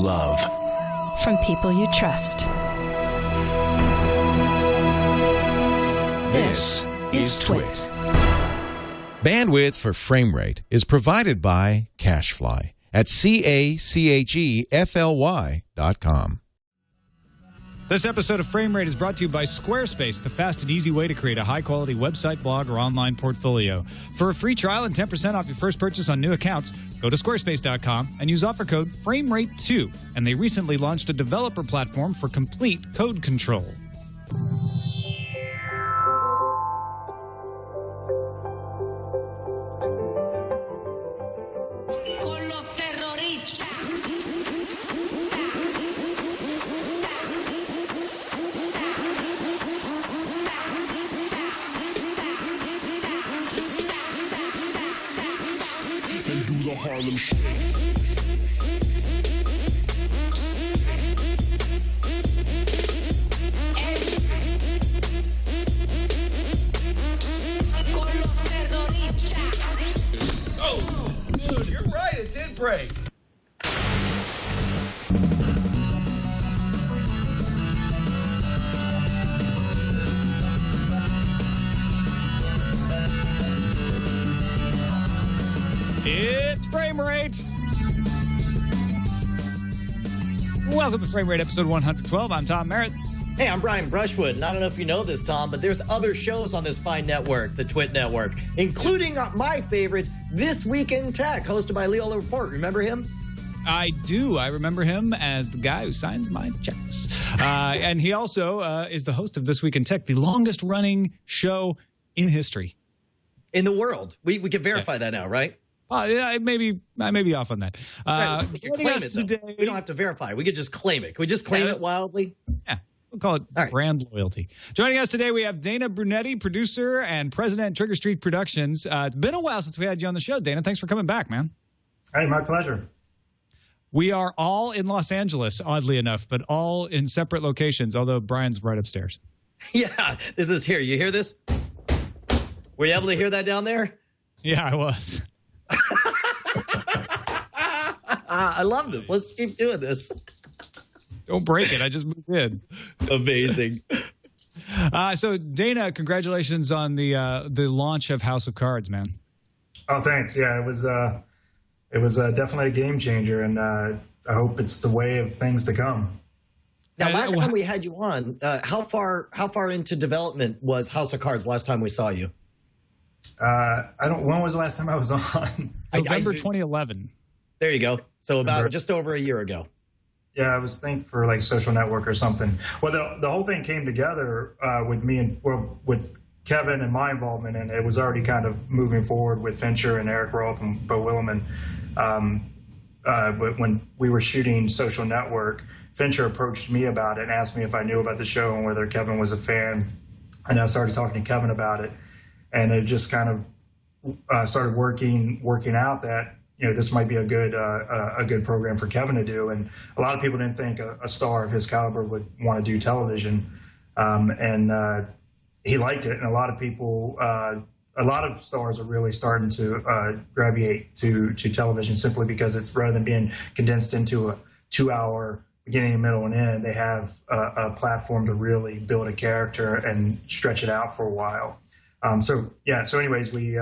love. From people you trust. This is Twit. Bandwidth for Framerate is provided by CacheFly at CacheFly.com. This episode of Framerate is brought to you by Squarespace, the fast and easy way to create a high-quality website, blog, or online portfolio. For a free trial and 10% off your first purchase on new accounts, go to squarespace.com and use offer code FRAMERATE2. And they recently launched a developer platform for complete code control. Harlem Shake. Oh, dude, you're right. It did break. It's Framerate. Welcome to Framerate episode 112. I'm Tom Merritt. Hey, I'm Brian Brushwood, and I don't know if you know this, Tom, but there's other shows on this fine network, the Twit Network, including my favorite, This Week in Tech, hosted by Leo Laporte. Remember him? I do. I remember him as the guy who signs my checks. And he also is the host of This Week in Tech, the longest-running show in history. In the world. We can verify that now, right? I may be off on that. Right, we can claim it, today, we don't have to verify. We could just claim it. Can we just claim it wildly? Yeah. We'll call it brand loyalty. Joining us today, we have Dana Brunetti, producer and president at Trigger Street Productions. It's been a while since we had you on the show, Dana. Thanks for coming back, man. Hey, my pleasure. We are all in Los Angeles, oddly enough, but all in separate locations, although Brian's right upstairs. Yeah, this is here. You hear this? Were you able to hear that down there? Yeah, I was. I love this. Let's keep doing this. Don't break it. I just moved in. Amazing. So, Dana, congratulations on the launch of House of Cards, man. Oh, thanks. Yeah, it was definitely a game changer, and I hope it's the way of things to come. Now, last time we had you on, how far into development was House of Cards last time we saw you? When was the last time I was on? November 2011. There you go. So about just over a year ago. Yeah, I was thinking for like Social Network or something. Well, the whole thing came together with me and with Kevin and my involvement, and it was already kind of moving forward with Fincher and Eric Roth and Bo Williman. But when we were shooting Social Network, Fincher approached me about it and asked me if I knew about the show and whether Kevin was a fan. And I started talking to Kevin about it, and it just kind of started working out that, you know, this might be a good program for Kevin to do. And a lot of people didn't think a star of his caliber would want to do television. And he liked it. And a lot of people, a lot of stars are really starting to gravitate to television simply because it's, rather than being condensed into a 2-hour beginning, middle, and end, they have a platform to really build a character and stretch it out for a while. So anyways, we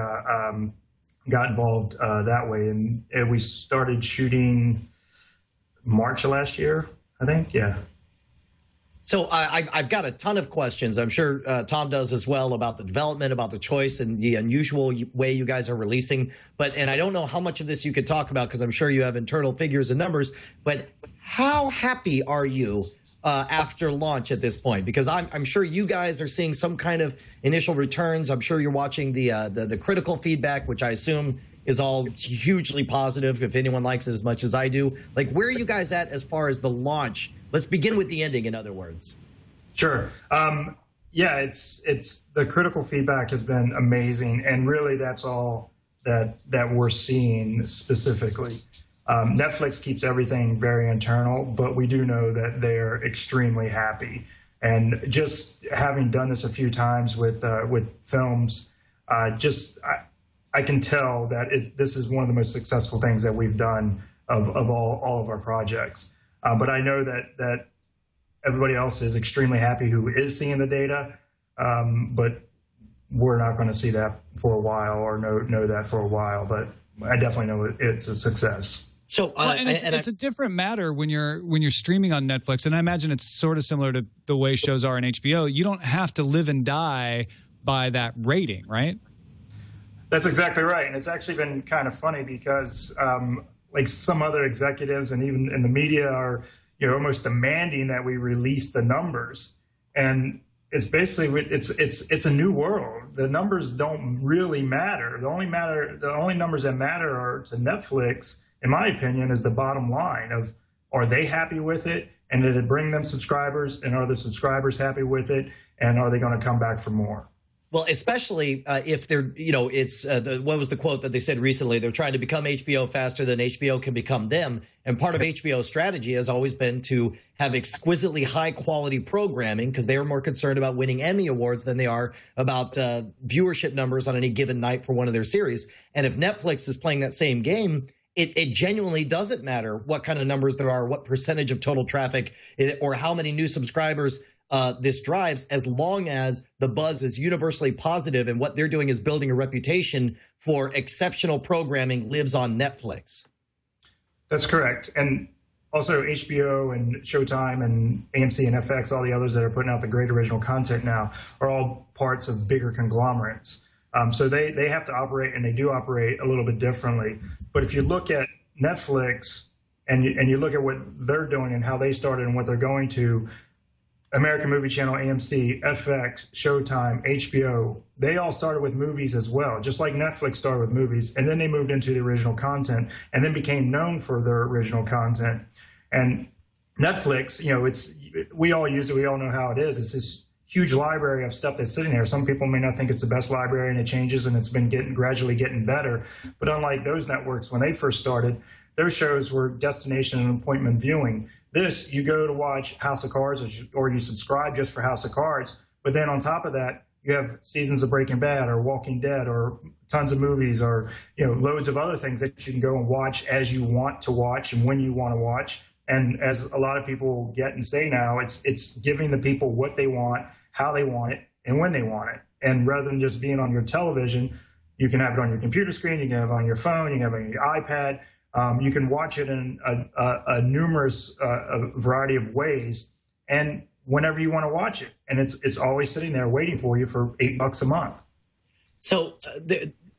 got involved that way, and we started shooting March of last year, I think. Yeah. So I've got a ton of questions. I'm sure Tom does as well, about the development, about the choice, and the unusual way you guys are releasing. And I don't know how much of this you could talk about, because I'm sure you have internal figures and numbers. But how happy are you after launch at this point? Because I'm sure you guys are seeing some kind of initial returns. I'm sure you're watching the critical feedback, which I assume is all hugely positive, if anyone likes it as much as I do. Like, where are you guys at as far as the launch? Let's begin with the ending, in other words. Sure. Yeah, it's the critical feedback has been amazing, and really that's all that we're seeing specifically. Netflix keeps everything very internal, but we do know that they're extremely happy. And just having done this a few times with films, I can tell that this is one of the most successful things that we've done of all of our projects. But I know that everybody else is extremely happy who is seeing the data, but we're not going to see that for a while or know that for a while. But I definitely know it's a success. So, it's a different matter when you're streaming on Netflix, and I imagine it's sort of similar to the way shows are on HBO. You don't have to live and die by that rating, right? That's exactly right, and it's actually been kind of funny because like some other executives and even in the media are almost demanding that we release the numbers, and it's basically it's a new world. The numbers don't really matter. The only numbers that matter are to Netflix, in my opinion, is the bottom line of, are they happy with it, and did it bring them subscribers, and are the subscribers happy with it, and are they going to come back for more? Well, especially if they're, it's what was the quote that they said recently? They're trying to become HBO faster than HBO can become them. And part of HBO's strategy has always been to have exquisitely high quality programming, because they are more concerned about winning Emmy Awards than they are about viewership numbers on any given night for one of their series. And if Netflix is playing that same game, it genuinely doesn't matter what kind of numbers there are, what percentage of total traffic, or how many new subscribers this drives, as long as the buzz is universally positive and what they're doing is building a reputation for exceptional programming lives on Netflix. That's correct. And also HBO and Showtime and AMC and FX, all the others that are putting out the great original content now, are all parts of bigger conglomerates. So they have to operate, and they do operate a little bit differently. But if you look at Netflix and you look at what they're doing and how they started and what they're going to, American Movie Channel, AMC, FX, Showtime, HBO, they all started with movies as well, just like Netflix started with movies. And then they moved into the original content and then became known for their original content. And Netflix, we all use it. We all know how it is. It's this huge library of stuff that's sitting there. Some people may not think it's the best library, and it changes, and it's been gradually getting better. But unlike those networks, when they first started, their shows were destination and appointment viewing. This, you go to watch House of Cards, or you subscribe just for House of Cards. But then on top of that, you have seasons of Breaking Bad or Walking Dead or tons of movies or loads of other things that you can go and watch as you want to watch and when you want to watch. And as a lot of people get and say now, it's giving the people what they want, how they want it, and when they want it. And rather than just being on your television, you can have it on your computer screen, you can have it on your phone, you can have it on your iPad. You can watch it in a numerous variety of ways, and whenever you want to watch it. And it's always sitting there waiting for you for $8 a month. So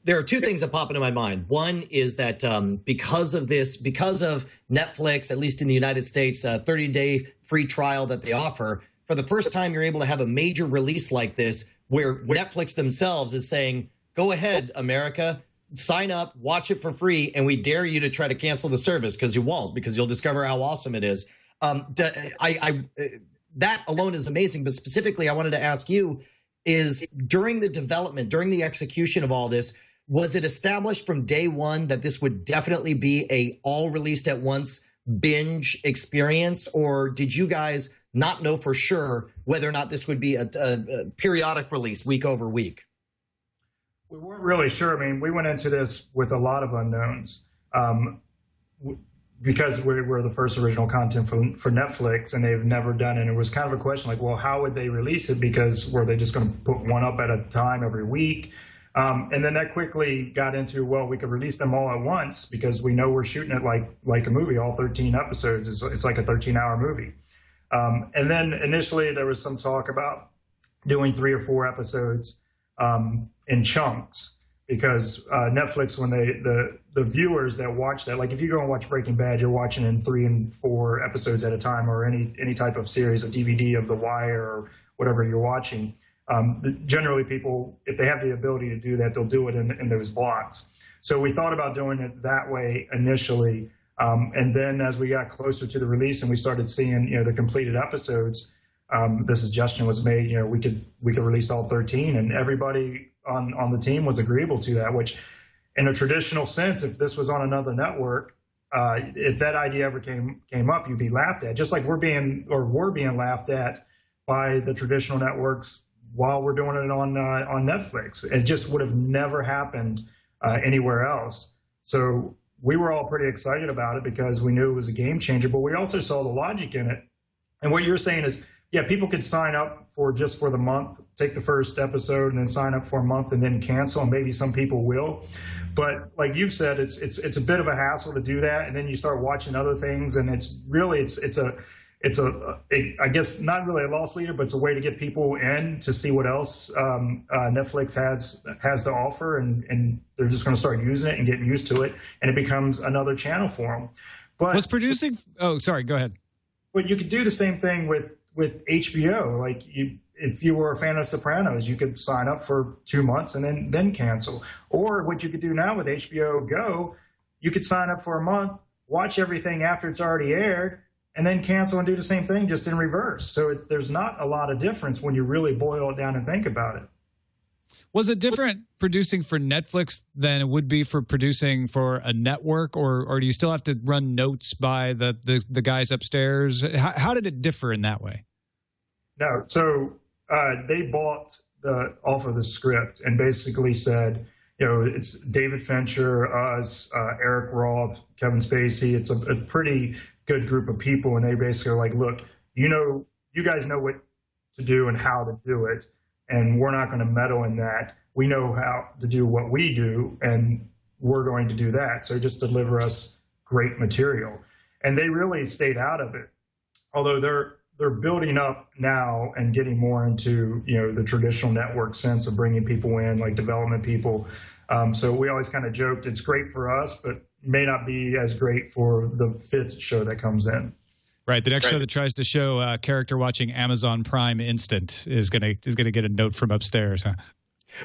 there are two things that pop into my mind. One is that because of Netflix, at least in the United States, a 30-day free trial that they offer, for the first time you're able to have a major release like this where Netflix themselves is saying, go ahead, America, sign up, watch it for free, and we dare you to try to cancel the service, because you won't, because you'll discover how awesome it is. That alone is amazing, but specifically I wanted to ask you is, during the development, during the execution of all this, was it established from day one that this would definitely be a all released at once binge experience, or did you guys not know for sure whether or not this would be a periodic release week over week? We weren't really sure. I mean, we went into this with a lot of unknowns because we're the first original content for Netflix, and they've never done it. And it was kind of a question like, well, how would they release it? Because were they just going to put one up at a time every week? And then that quickly got into, well, we could release them all at once because we know we're shooting it like a movie, all 13 episodes. It's like a 13-hour movie. And then initially there was some talk about doing 3 or 4 episodes in chunks, because Netflix, when the viewers that watch that, like if you go and watch Breaking Bad, you're watching in 3 and 4 episodes at a time, or any type of series, a DVD of The Wire or whatever you're watching. Generally people, if they have the ability to do that, they'll do it in those blocks. So we thought about doing it that way initially. And then as we got closer to the release and we started seeing, the completed episodes, the suggestion was made, we could release all 13, and everybody on the team was agreeable to that, which in a traditional sense, if this was on another network, if that idea ever came up, you'd be laughed at, just like we're being laughed at by the traditional networks while we're doing it on Netflix. It just would have never happened anywhere else. So we were all pretty excited about it because we knew it was a game changer, but we also saw the logic in it. And what you're saying is, yeah, people could sign up for just for the month, take the first episode and then sign up for a month and then cancel, and maybe some people will. But like you've said, it's a bit of a hassle to do that, and then you start watching other things, and it's I guess not really a loss leader, but it's a way to get people in to see what else Netflix has to offer, and they're just going to start using it and getting used to it, and it becomes another channel for them. But was producing? Oh, sorry, go ahead. But you could do the same thing with HBO. Like if you were a fan of Sopranos, you could sign up for 2 months and then cancel. Or what you could do now with HBO Go, you could sign up for a month, watch everything after it's already aired, and then cancel and do the same thing just in reverse. So there's not a lot of difference when you really boil it down and think about it. Was it different producing for Netflix than it would be for producing for a network, or do you still have to run notes by the guys upstairs? How did it differ in that way? No, so they bought off of the script and basically said, it's David Fincher, us, Eric Roth, Kevin Spacey. It's a pretty good group of people, and they basically are like, look, you guys know what to do and how to do it, and we're not going to meddle in that. We know how to do what we do, and we're going to do that. So just deliver us great material. And they really stayed out of it, although they're building up now and getting more into the traditional network sense of bringing people in, like development people. So we always kind of joked it's great for us, but may not be as great for the fifth show that comes in. Right. The next show that tries to show character watching Amazon Prime Instant is gonna get a note from upstairs, huh?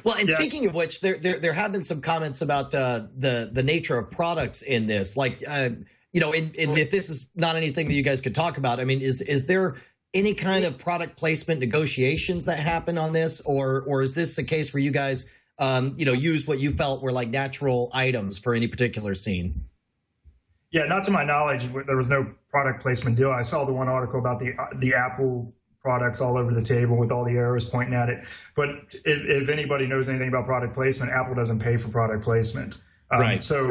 Well, and speaking of which, there have been some comments about the nature of products in this. Like, and if this is not anything that you guys could talk about, I mean, is there any kind of product placement negotiations that happen on this, or is this a case where you guys, used what you felt were like natural items for any particular scene? Yeah, not to my knowledge, there was no product placement deal. I saw the one article about the Apple products all over the table with all the arrows pointing at it. But if anybody knows anything about product placement, Apple doesn't pay for product placement. So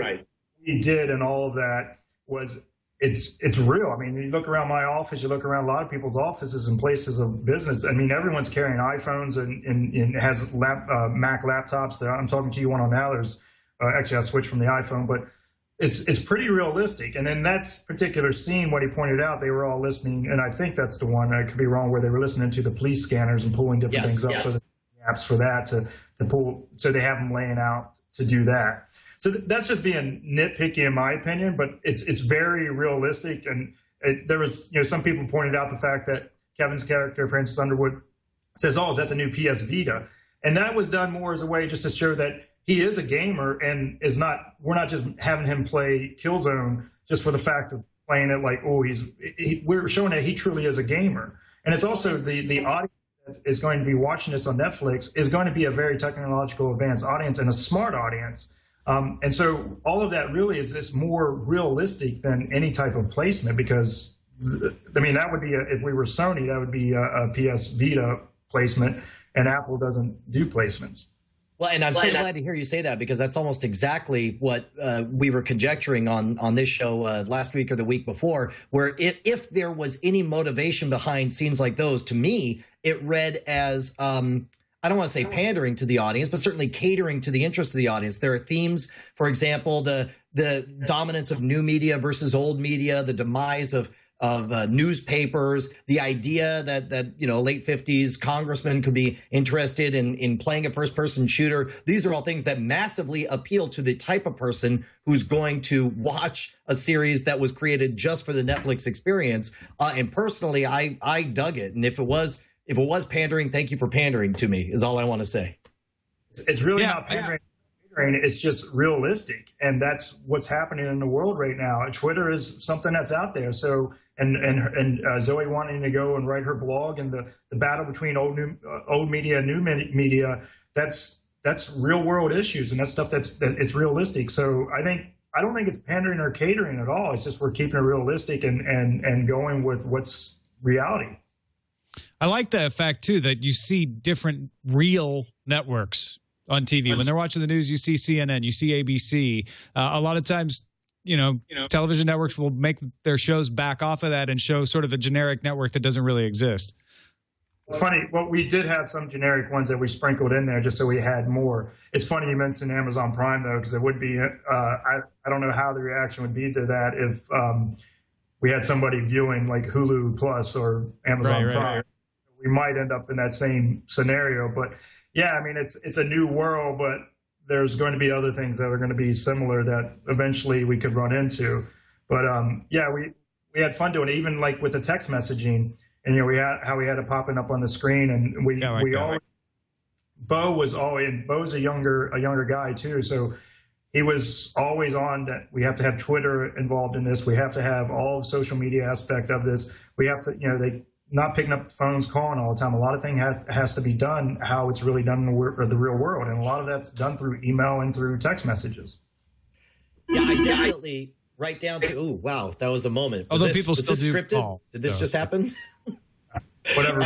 we did, and all of that was it's real. I mean, you look around my office, you look around a lot of people's offices and places of business. I mean, everyone's carrying iPhones and has Mac laptops. I'm talking to you one on now. There's actually I switched from the iPhone, but it's pretty realistic. And in that particular scene, what he pointed out, they were all listening, and I think that's the one, I could be wrong, where they were listening to the police scanners and pulling different things up for the apps for that to pull, so they have them laying out to do that. So that's just being nitpicky in my opinion, but it's very realistic. And there was, some people pointed out the fact that Kevin's character, Francis Underwood, says, "Oh, is that the new PS Vita?" And that was done more as a way just to show that he is a gamer and we're not just having him play Killzone just for the fact of playing it like, we're showing that he truly is a gamer. And it's also the audience that is going to be watching this on Netflix is going to be a very technological advanced audience and a smart audience. And so all of that really is just more realistic than any type of placement, because I mean, that would be if we were Sony, that would be a PS Vita placement, and Apple doesn't do placements. Well, and I'm so glad to hear you say that, because that's almost exactly what we were conjecturing on this show last week or the week before, where if there was any motivation behind scenes like those, to me, it read as, I don't want to say pandering to the audience, but certainly catering to the interest of the audience. There are themes, for example, the dominance of new media versus old media, the demise of newspapers, the idea that late 50s congressmen could be interested in playing a first-person shooter. These are all things that massively appeal to the type of person who's going to watch a series that was created just for the Netflix experience. And personally, I dug it. And if it was pandering, thank you for pandering to me, is all I want to say. It's really not pandering. It's just realistic, and that's what's happening in the world right now. Twitter is something that's out there. So, and Zoe wanting to go and write her blog, and the battle between old media and new media, that's real world issues, and that's stuff it's realistic. So I don't think it's pandering or catering at all. It's just we're keeping it realistic and going with what's reality. I like the fact too that you see different real networks on TV. When they're watching the news, you see CNN, you see ABC. A lot of times television networks will make their shows back off of that and show sort of a generic network that doesn't really exist. It's funny. Well, we did have some generic ones that we sprinkled in there just so we had more. It's funny you mentioned Amazon Prime, though, because it would be, I don't know how the reaction would be to that if we had somebody viewing like Hulu Plus or Amazon Prime. Right. We might end up in that same scenario. But yeah, I mean, it's a new world, but there's going to be other things that are going to be similar that eventually we could run into. But yeah, we had fun doing it, even like with the text messaging. And we had it popping up on the screen, and we all. Bo was always, and Bo's a younger guy too, so he was always on that. We have to have Twitter involved in this. We have to have all of social media aspect of this. We have to, they not picking up the phones, calling all the time. A lot of things has to be done how it's really done in the real world, and a lot of that's done through email and through text messages. Yeah, I definitely. Right down to, oh, wow, that was a moment. Although people still do scripted? Call. Did this just happen? Whatever.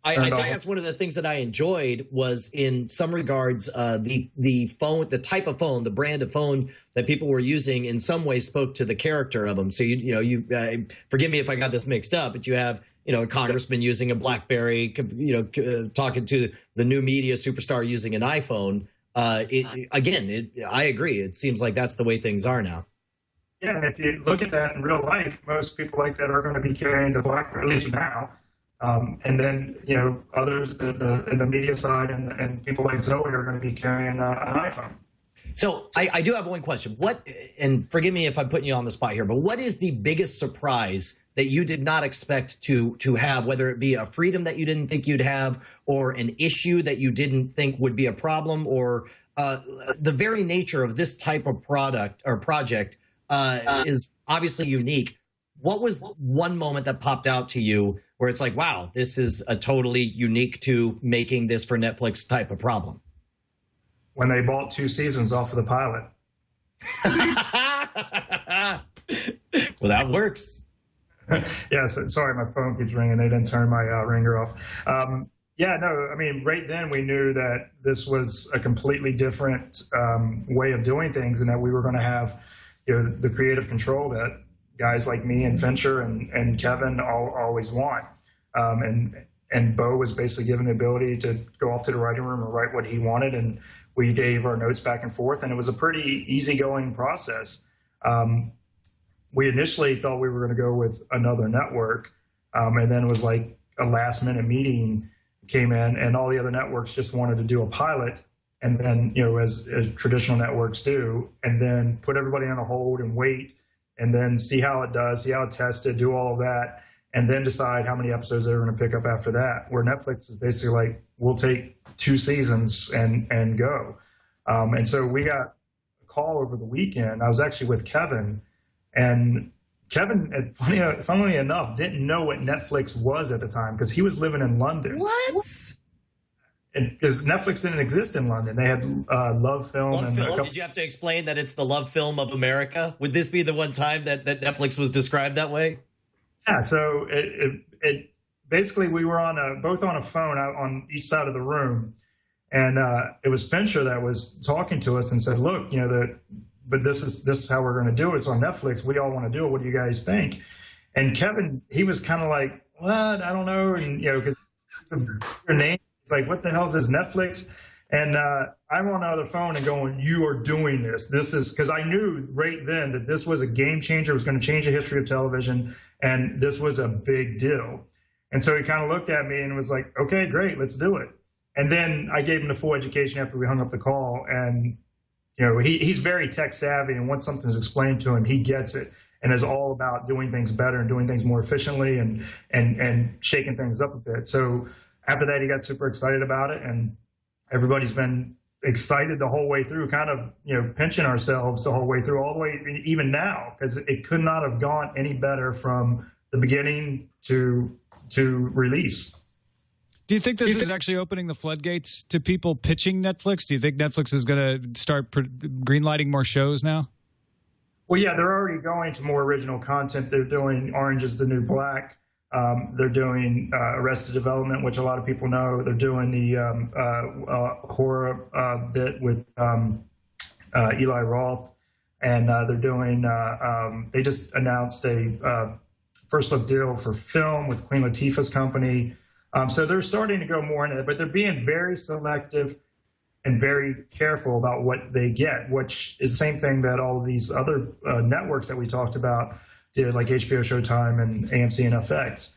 I think that's one of the things that I enjoyed was in some regards, the phone, the type of phone, the brand of phone that people were using in some ways spoke to the character of them. So, you forgive me if I got this mixed up, but you have, a congressman using a BlackBerry, talking to the new media superstar using an iPhone. I agree. It seems like that's the way things are now. Yeah, and if you look at that in real life, most people like that are going to be carrying the BlackBerry, at least now. And then, others in the media side and people like Zoe are going to be carrying an iPhone. So I do have one question. And forgive me if I'm putting you on the spot here, but what is the biggest surprise that you did not expect to have, whether it be a freedom that you didn't think you'd have or an issue that you didn't think would be a problem or the very nature of this type of product or project is obviously unique. What was one moment that popped out to you where it's like, wow, this is a totally unique to making this for Netflix type of problem? When they bought 2 seasons off of the pilot. Well, that works. Yeah, sorry, my phone keeps ringing. They didn't turn my ringer off. Yeah, no, I mean, right then we knew that this was a completely different way of doing things and that we were going to have the creative control that guys like me and Fincher and Kevin always want. And Bo was basically given the ability to go off to the writing room and write what he wanted. And we gave our notes back and forth. And it was a pretty easygoing process. We initially thought we were going to go with another network. And then it was like a last minute meeting came in and all the other networks just wanted to do a pilot. And then, as traditional networks do, and then put everybody on a hold and wait and then see how it does, see how it tested, do all of that, and then decide how many episodes they're going to pick up after that. Where Netflix is basically like, we'll take 2 seasons and go. And so we got a call over the weekend. I was actually with Kevin, and Kevin, funnily enough, didn't know what Netflix was at the time because he was living in London. What? Because Netflix didn't exist in London. They had Love Film. Love Film? Did you have to explain that it's the Love Film of America? Would this be the one time that Netflix was described that way? Yeah, so it basically we were both on a phone out on each side of the room, and it was Fincher that was talking to us and said, "Look, but this is how we're going to do it. It's on Netflix. We all want to do it. What do you guys think?" And Kevin, he was kind of like, "What? I don't know," and because your name. It's like, what the hell is this, Netflix? And I'm on the other phone and going, you are doing this. This is because I knew right then that this was a game changer. It was going to change the history of television. And this was a big deal. And so he kind of looked at me and was like, okay, great, let's do it. And then I gave him the full education after we hung up the call. And, he's very tech savvy. And once something's explained to him, he gets it. And is all about doing things better and doing things more efficiently and shaking things up a bit. So after that, he got super excited about it, and everybody's been excited the whole way through, kind of, pinching ourselves the whole way through, all the way even now, because it could not have gone any better from the beginning to release. Do you think this is actually opening the floodgates to people pitching Netflix? Do you think Netflix is going to start greenlighting more shows now? Well, yeah, they're already going to more original content. They're doing Orange is the New Black. They're doing Arrested Development, which a lot of people know. They're doing the horror bit with Eli Roth. and they're doing. They just announced a first look deal for film with Queen Latifah's company. So they're starting to go more into it, but they're being very selective and very careful about what they get, which is the same thing that all of these other networks that we talked about did, like HBO, Showtime, and AMC and FX.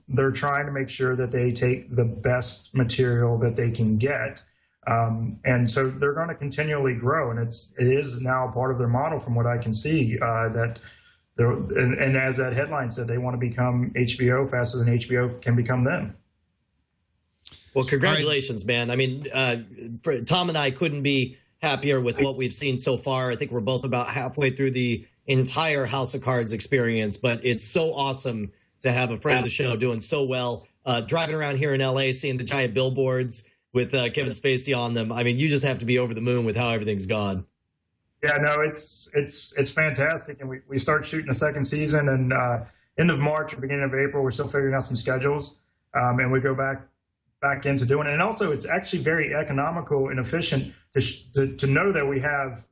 They're trying to make sure that they take the best material that they can get. And so they're going to continually grow, and it is now part of their model from what I can see, that and as that headline said, they want to become HBO faster than HBO can become them. Well, congratulations, man. I mean, Tom and I couldn't be happier with what we've seen so far. I think we're both about halfway through the entire House of Cards experience, but it's so awesome to have a friend of the show doing so well. Driving around here in LA, seeing the giant billboards with Kevin Spacey on them. I mean, you just have to be over the moon with how everything's gone. Yeah, no, it's fantastic, and we start shooting a second season, and end of March or beginning of April, we're still figuring out some schedules, and we go back into doing it. And also, it's actually very economical and efficient to know that we have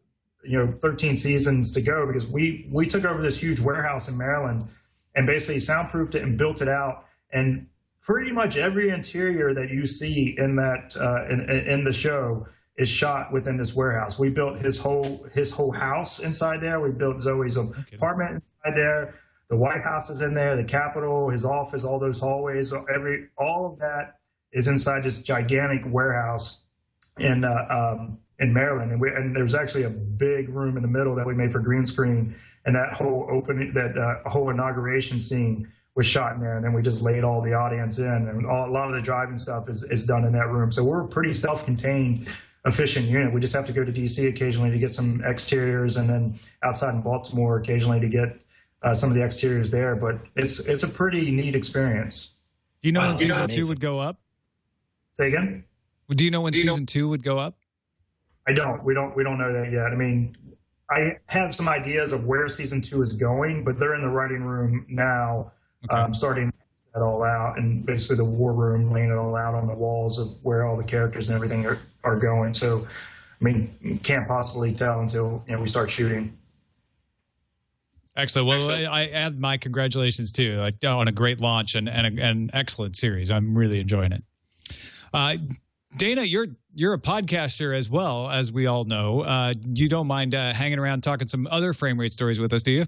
13 seasons to go, because we took over this huge warehouse in Maryland and basically soundproofed it and built it out, and pretty much every interior that you see in that in the show is shot within this warehouse. We built his whole house inside there. We built Zoe's apartment inside there. The White House is in there, the Capitol, his office, all those hallways, all of that is inside this gigantic warehouse in Maryland. And there's actually a big room in the middle that we made for green screen, and that whole whole inauguration scene was shot in there, and then we just laid all the audience in, and a lot of the driving stuff is done in that room. So we're a pretty self-contained, efficient unit. We just have to go to DC occasionally to get some exteriors, and then outside in Baltimore occasionally to get some of the exteriors there. But it's a pretty neat experience. Do you know when season 2 would go up? Say again? Do you know when season 2 would go up? I don't. We don't know that yet. I mean, I have some ideas of where season 2 is going, but they're in the writing room now, starting that all out, and basically the war room, laying it all out on the walls of where all the characters and everything are going. So, I mean, you can't possibly tell until we start shooting. Excellent. Well, I add my congratulations too, on a great launch and an excellent series. I'm really enjoying it. Dana, you're a podcaster as well, as we all know. You don't mind hanging around talking some other frame rate stories with us, do you?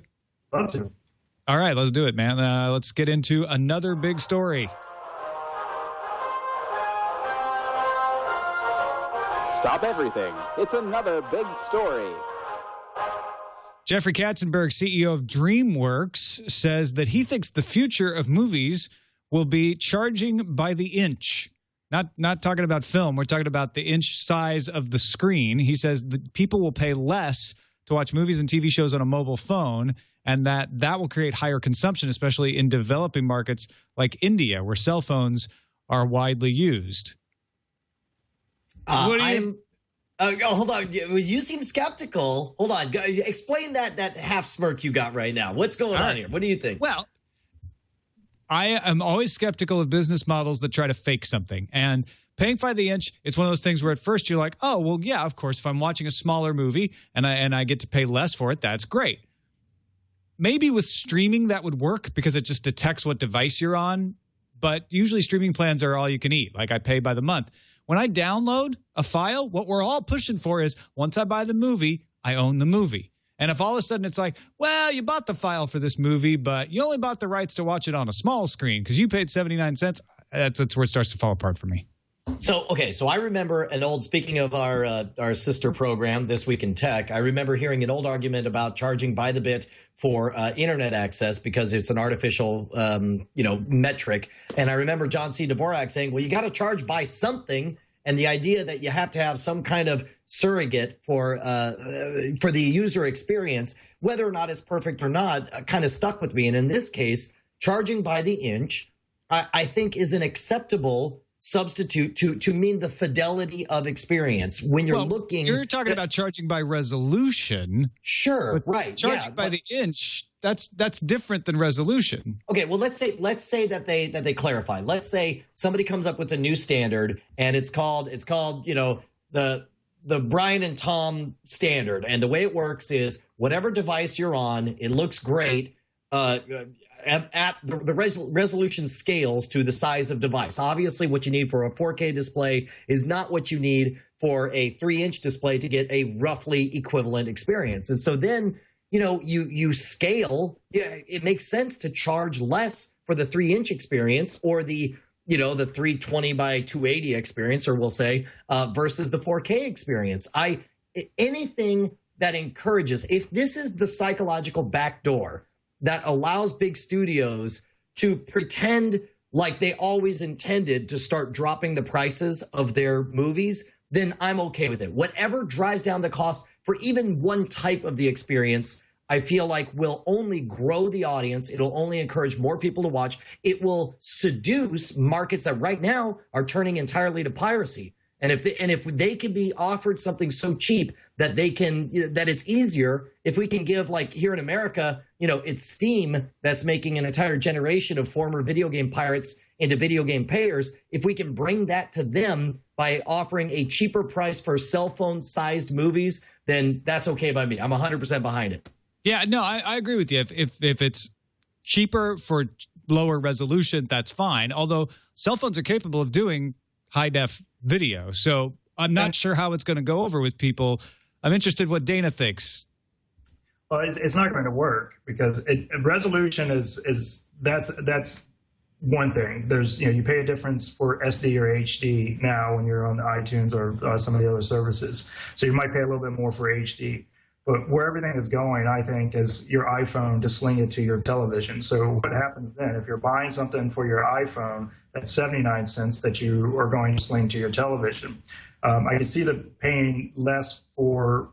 Love to. All right, let's do it, man. Let's get into another big story. Stop everything. It's another big story. Jeffrey Katzenberg, CEO of DreamWorks, says that he thinks the future of movies will be charging by the inch. Not talking about film. We're talking about the inch size of the screen. He says that people will pay less to watch movies and TV shows on a mobile phone, and that will create higher consumption, especially in developing markets like India, where cell phones are widely used. What do you... hold on. You seem skeptical. Hold on. Explain that half smirk you got right now. What's going on here? What do you think? Well, I am always skeptical of business models that try to fake something. And paying by the inch, it's one of those things where at first you're like, oh, well, yeah, of course, if I'm watching a smaller movie and I get to pay less for it, that's great. Maybe with streaming that would work because it just detects what device you're on. But usually streaming plans are all you can eat. Like I pay by the month. When I download a file, what we're all pushing for is once I buy the movie, I own the movie. And if all of a sudden it's like, well, you bought the file for this movie, but you only bought the rights to watch it on a small screen because you paid 79 cents, that's where it starts to fall apart for me. So I remember speaking of our sister program, This Week in Tech, I remember hearing an old argument about charging by the bit for internet access because it's an artificial, metric. And I remember John C. Dvorak saying, well, you got to charge by something. And the idea that you have to have some kind of surrogate for the user experience, whether or not it's perfect or not, kind of stuck with me. And in this case, charging by the inch, I think is an acceptable substitute to mean the fidelity of experience when you're looking. You're talking about charging by resolution. Sure, right. Charging by the inch, that's different than resolution. Okay, well let's say that they clarify. Let's say somebody comes up with a new standard and it's called the the Brian and Tom standard, and the way it works is whatever device you're on, it looks great. At the resolution scales to the size of device. Obviously, what you need for a 4K display is not what you need for a 3-inch display to get a roughly equivalent experience. And so then, you scale. Yeah, it makes sense to charge less for the 3-inch experience or the 320 by 280 experience, or we'll say, versus the 4K experience. Anything that encourages, if this is the psychological backdoor that allows big studios to pretend like they always intended to start dropping the prices of their movies, then I'm okay with it. Whatever drives down the cost for even one type of the experience, I feel like will only grow the audience. It'll only encourage more people to watch. It will seduce markets that right now are turning entirely to piracy. And if they can be offered something so cheap that that it's easier, if we can give, like here in America, it's Steam that's making an entire generation of former video game pirates into video game payers. If we can bring that to them by offering a cheaper price for cell phone sized movies, then that's okay by me. I'm 100% behind it. Yeah, no, I agree with you. If it's cheaper for lower resolution, that's fine. Although cell phones are capable of doing high def video. So I'm not sure how it's going to go over with people. I'm interested what Dana thinks. Well, it's not going to work because resolution is that's one thing. There's you pay a difference for SD or HD now when you're on iTunes or some of the other services. So you might pay a little bit more for HD. But where everything is going, I think, is your iPhone to sling it to your television. So what happens then? If you're buying something for your iPhone, that's 79 cents that you are going to sling to your television. I can see the paying less for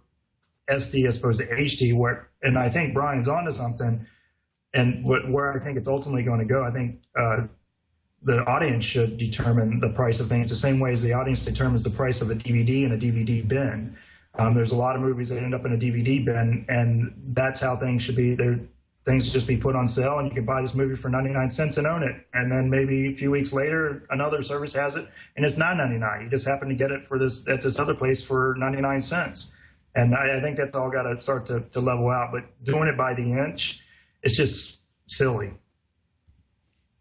SD as opposed to HD, and I think Brian's onto something. And where I think it's ultimately going to go, I think the audience should determine the price of things the same way as the audience determines the price of a DVD in a DVD bin. There's a lot of movies that end up in a DVD bin, and that's how things should be. Things should just be put on sale, and you can buy this movie for 99 cents and own it. And then maybe a few weeks later, another service has it, and it's $9.99. You just happen to get it at this other place for 99 cents. And I think that's all got to start to level out. But doing it by the inch, it's just silly.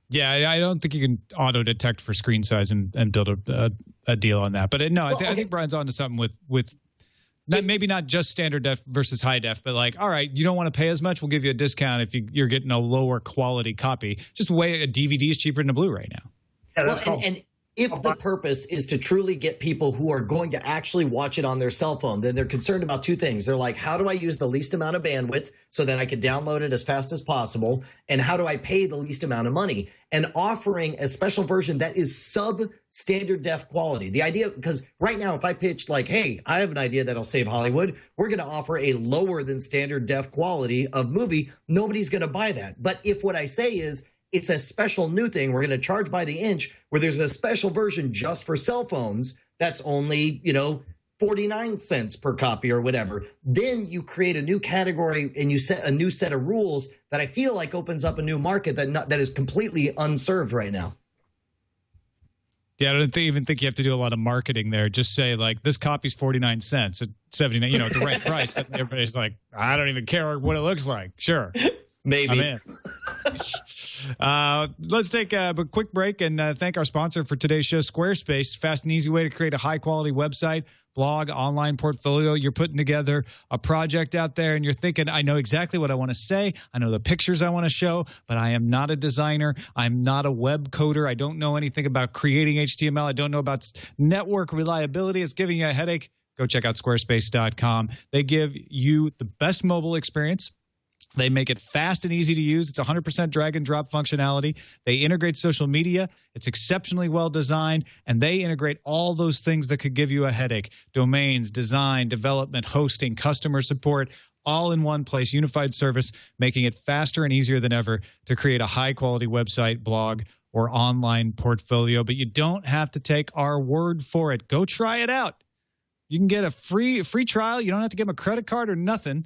Yeah, I don't think you can auto detect for screen size and build a deal on that. But I think Brian's onto something with. Maybe not just standard def versus high def, but like, all right, you don't want to pay as much, we'll give you a discount if you're getting a lower quality copy. Just a DVD is cheaper than a Blu-ray now. Yeah, that's cool. And if the purpose is to truly get people who are going to actually watch it on their cell phone, then they're concerned about two things. They're like, how do I use the least amount of bandwidth so that I can download it as fast as possible? And how do I pay the least amount of money? And offering a special version that is sub-standard def quality. The idea, because right now, if I pitched like, hey, I have an idea that'll save Hollywood, we're going to offer a lower than standard def quality of movie, nobody's going to buy that. But if what I say is, it's a special new thing, we're going to charge by the inch, where there's a special version just for cell phones that's only, 49 cents per copy or whatever. Then you create a new category and you set a new set of rules that I feel like opens up a new market that is completely unserved right now. Yeah, I don't even think you have to do a lot of marketing there. Just say, like, this copy's 49 cents at 79, at the right price. And everybody's like, I don't even care what it looks like. Sure. Maybe. I'm in. Let's take a quick break and thank our sponsor for today's show, Squarespace. Fast and easy way to create a high-quality website, blog, online portfolio. You're putting together a project out there, and you're thinking, I know exactly what I want to say. I know the pictures I want to show, but I am not a designer. I'm not a web coder. I don't know anything about creating HTML. I don't know about network reliability. It's giving you a headache. Go check out squarespace.com. They give you the best mobile experience. They make it fast and easy to use. It's 100% drag and drop functionality. They integrate social media. It's exceptionally well designed, and they integrate all those things that could give you a headache: domains, design, development, hosting, customer support, all in one place, unified service, making it faster and easier than ever to create a high-quality website, blog, or online portfolio. But you don't have to take our word for it. Go try it out. You can get a free trial. You don't have to give them a credit card or nothing.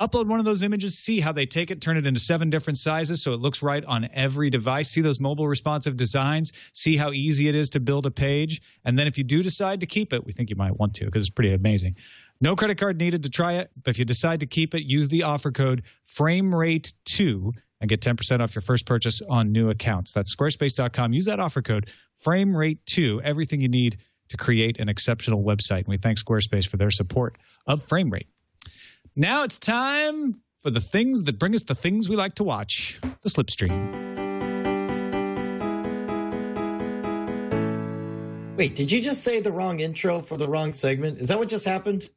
Upload one of those images, see how they take it, turn it into 7 different sizes so it looks right on every device. See those mobile responsive designs, see how easy it is to build a page. And then if you do decide to keep it, we think you might want to because it's pretty amazing. No credit card needed to try it, but if you decide to keep it, use the offer code FRAMERATE2 and get 10% off your first purchase on new accounts. That's squarespace.com. Use that offer code FRAMERATE2, everything you need to create an exceptional website. And we thank Squarespace for their support of FrameRate. Now it's time for the things that bring us the things we like to watch, the Slipstream. Wait, did you just say the wrong intro for the wrong segment? Is that what just happened?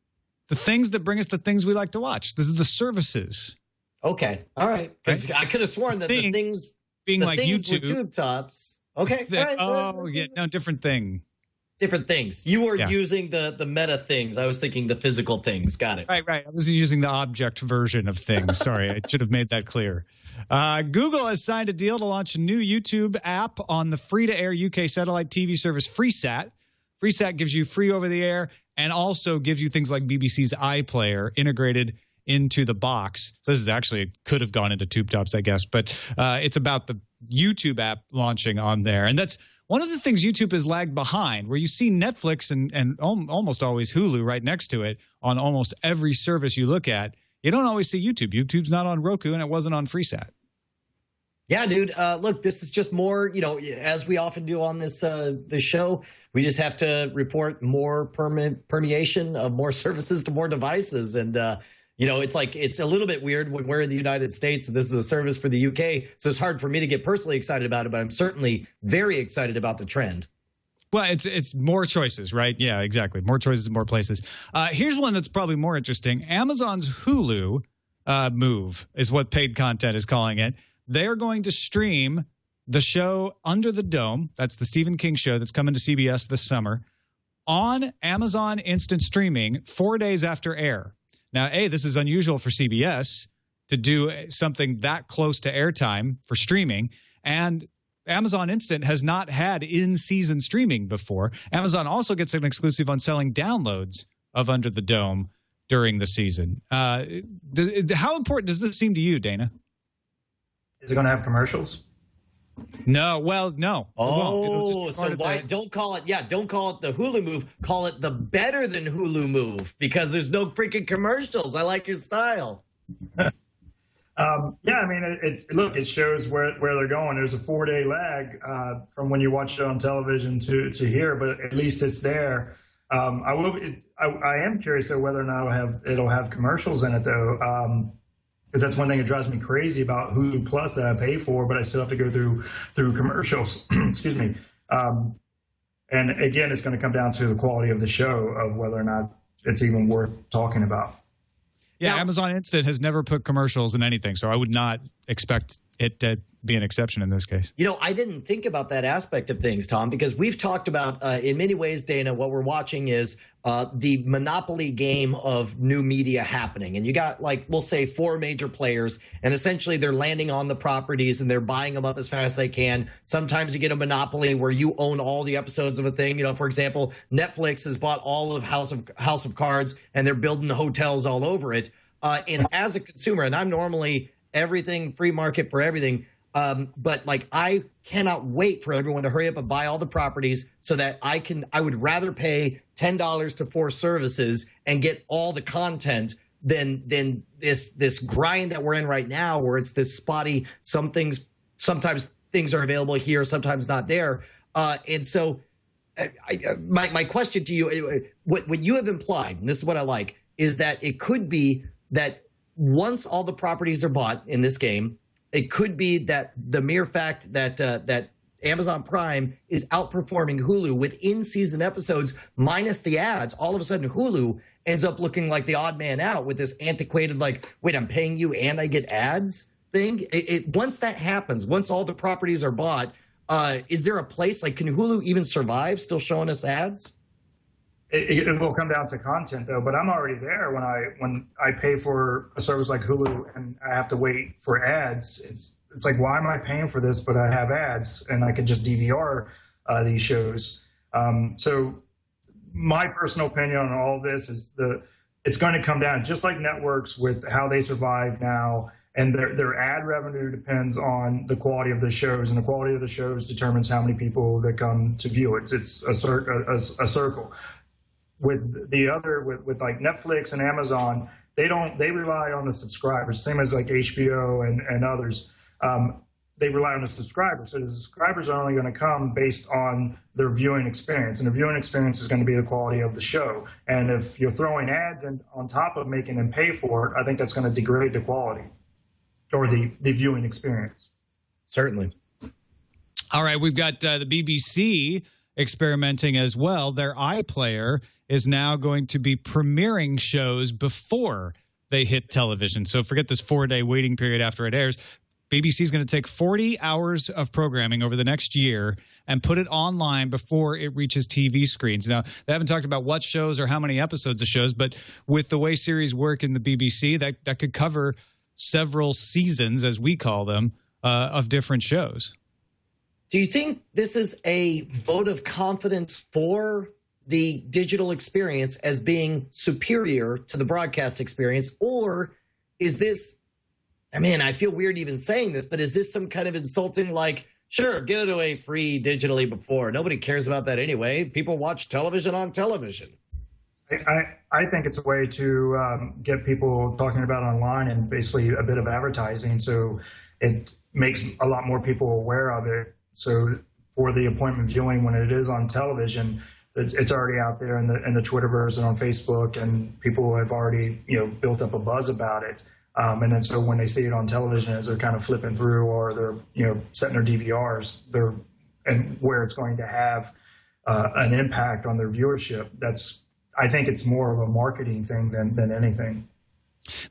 The things that bring us the things we like to watch. This is the services. Okay, all right. Because I could have sworn that the things being the like things YouTube. were tube tops. Okay, all right. Oh, yeah, no, different thing. Different things. You were using the meta things. I was thinking the physical things. Got it. Right. I was using the object version of things. Sorry, I should have made that clear. Google has signed a deal to launch a new YouTube app on the free-to-air UK satellite TV service FreeSat. FreeSat gives you free over-the-air and also gives you things like BBC's iPlayer integrated into the box. So this is actually could have gone into tube tops, I guess, but it's about the YouTube app launching on there. And that's one of the things YouTube has lagged behind, where you see Netflix and almost always Hulu right next to it on almost every service you look at. You don't always see YouTube. YouTube's not on Roku, and it wasn't on FreeSat. Yeah, dude. Look, this is just more, as we often do on this show, we just have to report more permeation of more services to more devices. And, it's like it's a little bit weird when we're in the United States and this is a service for the UK. So it's hard for me to get personally excited about it, but I'm certainly very excited about the trend. Well, it's more choices, right? Yeah, exactly. More choices, more places. Here's one that's probably more interesting. Amazon's Hulu move is what paid content is calling it. They're going to stream the show Under the Dome. That's the Stephen King show that's coming to CBS this summer on Amazon Instant Streaming 4 days after air. Now, this is unusual for CBS to do something that close to airtime for streaming. And Amazon Instant has not had in-season streaming before. Amazon also gets an exclusive on selling downloads of Under the Dome during the season. How important does this seem to you, Dana? Is it going to have commercials? No. Well, no. Oh, so why don't call it the Hulu move. Call it the better than Hulu move because there's no freaking commercials. I like your style. Yeah, I mean, it shows where they're going. There's a 4-day lag from when you watch it on television to here, but at least it's there. I am curious though whether or not it'll have commercials in it though. Because that's one thing that drives me crazy about Hulu Plus that I pay for, but I still have to go through commercials. Excuse me. And again, it's going to come down to the quality of the show of whether or not it's even worth talking about. Yeah, now, Amazon Instant has never put commercials in anything, so I would not expect it to be an exception in this case. I didn't think about that aspect of things, Tom, because we've talked about, in many ways, Dana, what we're watching is the monopoly game of new media happening. And you got, we'll say 4 major players, and essentially they're landing on the properties and they're buying them up as fast as they can. Sometimes you get a monopoly where you own all the episodes of a thing. For example, Netflix has bought all of House of Cards, and they're building the hotels all over it. And as a consumer, and I'm normally everything free market for everything, but I cannot wait for everyone to hurry up and buy all the properties so that I would rather pay $10 to 4 services and get all the content than this grind that we're in right now, where it's this spotty. Sometimes things are available here, sometimes not there, and so my question to you, what you have implied, and this is what I like, is that it could be that once all the properties are bought in this game, it could be that the mere fact that that Amazon Prime is outperforming Hulu with in-season episodes minus the ads, all of a sudden Hulu ends up looking like the odd man out with this antiquated, wait, I'm paying you and I get ads thing. Once that happens, once all the properties are bought, is there a place, can Hulu even survive still showing us ads? It will come down to content though, but I'm already there when I pay for a service like Hulu and I have to wait for ads. It's like, why am I paying for this, but I have ads and I could just DVR these shows. So my personal opinion on all of this is it's going to come down, just like networks with how they survive now. And their ad revenue depends on the quality of the shows, and the quality of the shows determines how many people that come to view it. It's a circle. With like Netflix and Amazon, they rely on the subscribers, same as like HBO and others. They rely on the subscribers. So the subscribers are only going to come based on their viewing experience, and the viewing experience is going to be the quality of the show. And if you're throwing ads in on top of making them pay for it, I think that's going to degrade the quality or the viewing experience. Certainly. All right, we've got the BBC experimenting as well. Their iPlayer is now going to be premiering shows before they hit television. So forget this 4-day waiting period after it airs. BBC is going to take 40 hours of programming over the next year and put it online before it reaches TV screens. Now, they haven't talked about what shows or how many episodes of shows, but with the way series work in the BBC, that could cover several seasons, as we call them, of different shows. Do you think this is a vote of confidence for the digital experience as being superior to the broadcast experience? Or is this, I mean, I feel weird even saying this, but is this some kind of insulting, like, sure, give it away free digitally before? Nobody cares about that anyway. People watch television on television. I think it's a way to get people talking about online and basically a bit of advertising. So it makes a lot more people aware of it. So for the appointment viewing, when it is on television, it's already out there in the Twitterverse and on Facebook, and people have already built up a buzz about it. And then so when they see it on television, as they're kind of flipping through or they're setting their DVRs, and where it's going to have an impact on their viewership. I think it's more of a marketing thing than anything.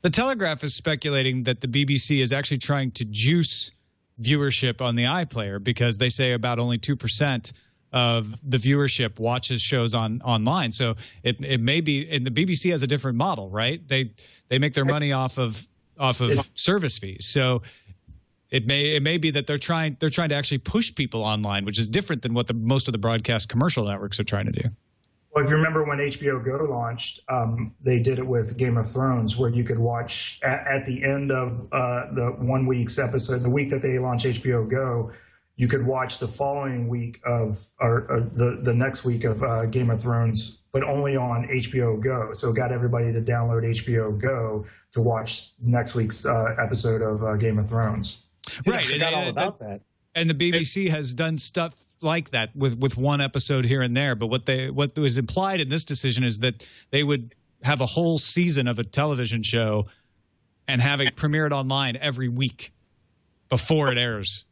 The Telegraph is speculating that the BBC is actually trying to juice viewership on the iPlayer, because they say about only 2% of the viewership watches shows online. So it may be, and the BBC has a different model, right? They make their money off of service fees. So it may be that they're trying to actually push people online, which is different than what most of the broadcast commercial networks are trying to do. Well, if you remember when HBO Go launched, they did it with Game of Thrones, where you could watch at the end of the 1 week's episode, the week that they launched HBO Go, you could watch the following week or the next week of Game of Thrones, but only on HBO Go. So it got everybody to download HBO Go to watch next week's epised of Game of Thrones. Right, I forgot all about that. And the BBC has done stuff like that with one episode here and there. But what was implied in this decision is that they would have a whole season of a television show and have it premiered online every week before it airs.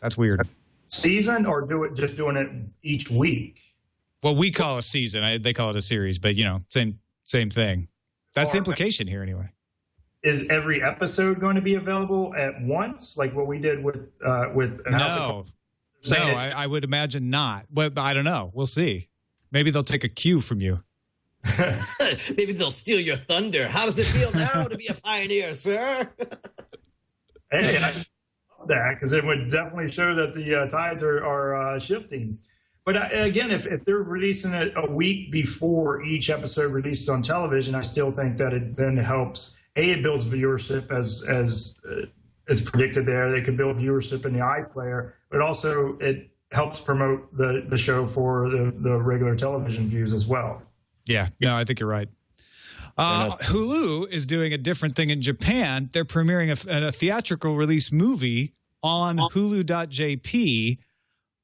That's weird. Season, or doing it each week? Well, we call a season. They call it a series, but same thing. That's the implication here anyway. Is every episode going to be available at once, like what we did with No, I would imagine not. But I don't know. We'll see. Maybe they'll take a cue from you. Maybe they'll steal your thunder. How does it feel now to be a pioneer, sir? Hey, I love that, because it would definitely show that the tides are shifting. But again, if they're releasing it a week before each episode releases on television, I still think that it then helps. It builds viewership as predicted there. They can build viewership in the iPlayer, but also it helps promote the show for the regular television views as well. Yeah, no, I think you're right. Hulu is doing a different thing in Japan. They're premiering a theatrical release movie on Hulu.jp,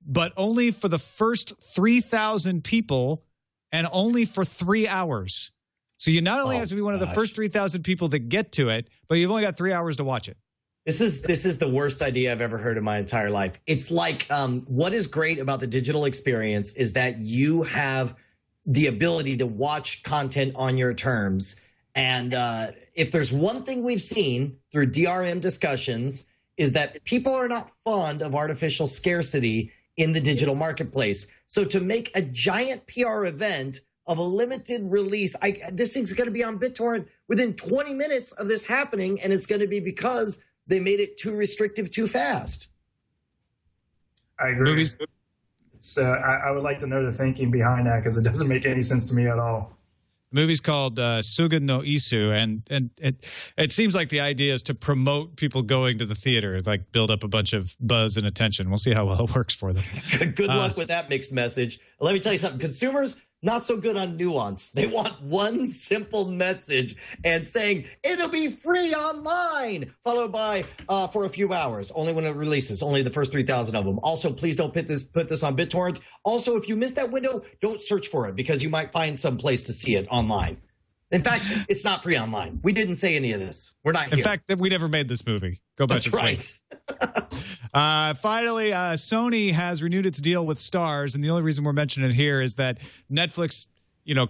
but only for the first 3,000 people and only for 3 hours. So you not only have to be one of the first 3,000 people that get to it, but you've only got 3 hours to watch it. This is the worst idea I've ever heard in my entire life. It's like what is great about the digital experience is that you have the ability to watch content on your terms. And if there's one thing we've seen through DRM discussions is that people are not fond of artificial scarcity in the digital marketplace. So to make a giant PR event of a limited release, this thing's going to be on BitTorrent within 20 minutes of this happening, and it's going to be because they made it too restrictive too fast. I agree. Movies. I would like to know the thinking behind that, because it doesn't make any sense to me at all. The movie's called Suga no Isu, and it seems like the idea is to promote people going to the theater, like build up a bunch of buzz and attention. We'll see how well it works for them. Good luck with that mixed message. Let me tell you something. Consumers, not so good on nuance. They want one simple message and saying, it'll be free online, followed by for a few hours, only when it releases, only the first 3,000 of them. Also, please don't put this on BitTorrent. Also, if you missed that window, don't search for it because you might find some place to see it online. In fact, it's not free online. We didn't say any of this. We're not here. In fact, we never made this movie. Go back. That's right. Finally, Sony has renewed its deal with Starz, and the only reason we're mentioning it here is that Netflix,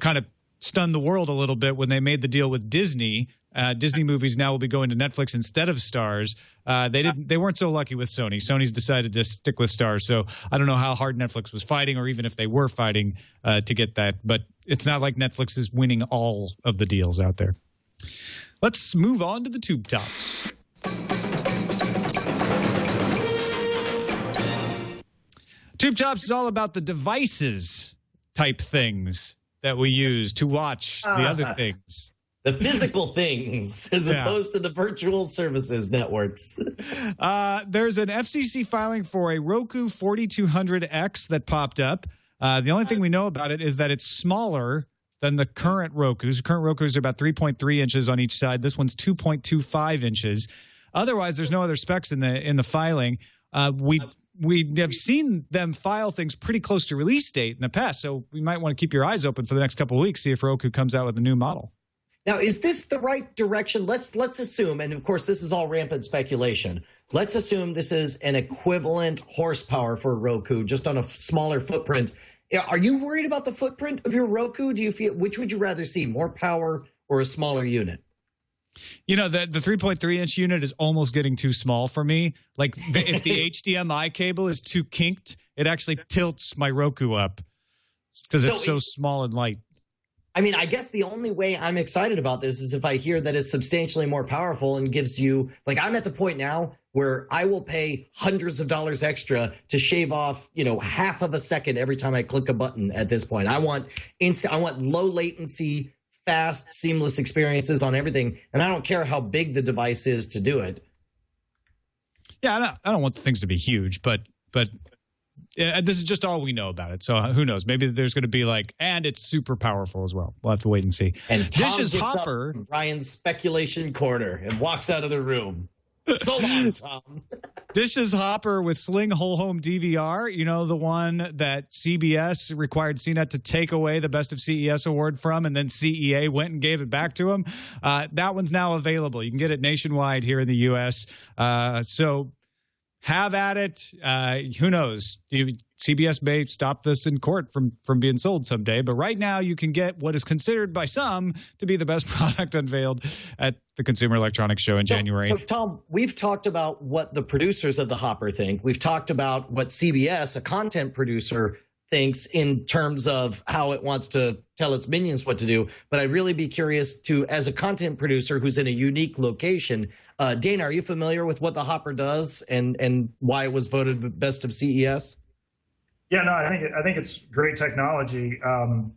kind of stunned the world a little bit when they made the deal with Disney. Disney movies now will be going to Netflix instead of Starz. They weren't so lucky with Sony. Sony's decided to stick with Starz. So I don't know how hard Netflix was fighting, or even if they were fighting to get that. But it's not like Netflix is winning all of the deals out there. Let's move on to the tube tops. Tube Tops is all about the devices type things that we use to watch the other things. The physical things as opposed to the virtual services networks. There's an FCC filing for a Roku 4200X that popped up. The only thing we know about it is that it's smaller than the current Rokus. Current Rokus are about 3.3 inches on each side. This one's 2.25 inches. Otherwise, there's no other specs in the filing. We have seen them file things pretty close to release date in the past, so we might want to keep your eyes open for the next couple of weeks, see if Roku comes out with a new model. Now, is this the right direction? Let's assume, and of course, this is all rampant speculation. Let's assume this is an equivalent horsepower for Roku, just on a smaller footprint. Are you worried about the footprint of your Roku? Do you feel, which would you rather see, more power or a smaller unit? The 3.3-inch unit is almost getting too small for me. Like, if the HDMI cable is too kinked, it actually tilts my Roku up because it's so small and light. I mean, I guess the only way I'm excited about this is if I hear that it's substantially more powerful and gives you, like, I'm at the point now where I will pay hundreds of dollars extra to shave off, half of a second every time I click a button at this point. I want low latency, fast, seamless experiences on everything, and I don't care how big the device is to do it. Yeah, I don't want the things to be huge, but this is just all we know about it. So who knows? Maybe there's going to be and it's super powerful as well. We'll have to wait and see. And Tom Dish's gets Hopper, up from Brian's speculation corner and walks out of the room. So long, Tom. Dish's Hopper with Sling Whole Home DVR, the one that CBS required CNET to take away the Best of CES award from, and then CEA went and gave it back to him. That one's now available. You can get it nationwide here in the U.S. So have at it. Who knows? CBS may stop this in court from being sold someday. But right now, you can get what is considered by some to be the best product unveiled at the Consumer Electronics Show in January. So, Tom, we've talked about what the producers of the Hopper think. We've talked about what CBS, a content producer, thinks in terms of how it wants to tell its minions what to do. But I'd really be curious to, as a content producer who's in a unique location, Dana, are you familiar with what the Hopper does and why it was voted best of CES? Yeah, no, I think it's great technology, and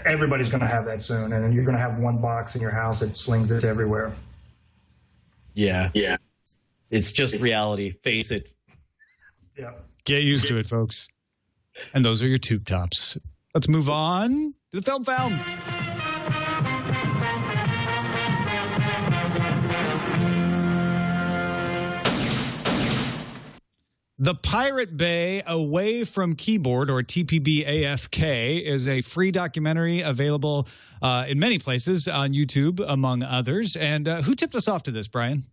everybody's going to have that soon, and you're going to have one box in your house that slings it everywhere. Yeah, it's just reality. Face it. Yeah. Get used to it, folks. And those are your tube tops. Let's move on to the Film Found. The Pirate Bay Away from Keyboard, or TPB AFK, is a free documentary available in many places on YouTube, among others. And who tipped us off to this, Brian?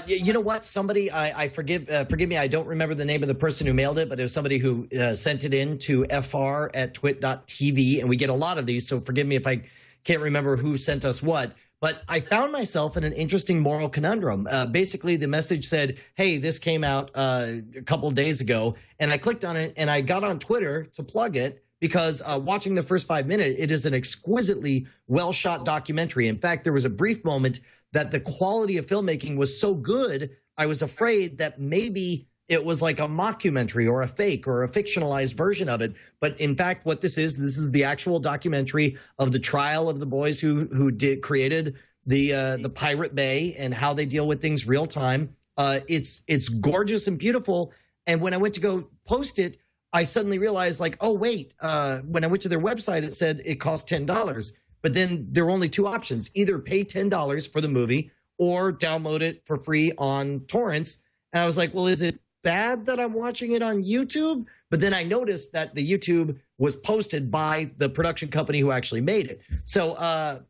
You know what? Somebody, forgive me, I don't remember the name of the person who mailed it, but it was somebody who sent it in to fr@twit.tv, and we get a lot of these, so forgive me if I can't remember who sent us what. But I found myself in an interesting moral conundrum. Basically, the message said, hey, this came out a couple of days ago, and I clicked on it, and I got on Twitter to plug it, because watching the first 5 minutes, it is an exquisitely well-shot documentary. In fact, there was a brief moment that the quality of filmmaking was so good, I was afraid that maybe it was like a mockumentary or a fake or a fictionalized version of it. But in fact, what this is the actual documentary of the trial of the boys who created the Pirate Bay and how they deal with things real time. It's gorgeous and beautiful. And when I went to go post it, I suddenly realized, like, oh, wait, when I went to their website, it said it cost $10. But then there were only two options: either pay $10 for the movie or download it for free on torrents. And I was like, well, is it bad that I'm watching it on YouTube? But then I noticed that the YouTube was posted by the production company who actually made it. So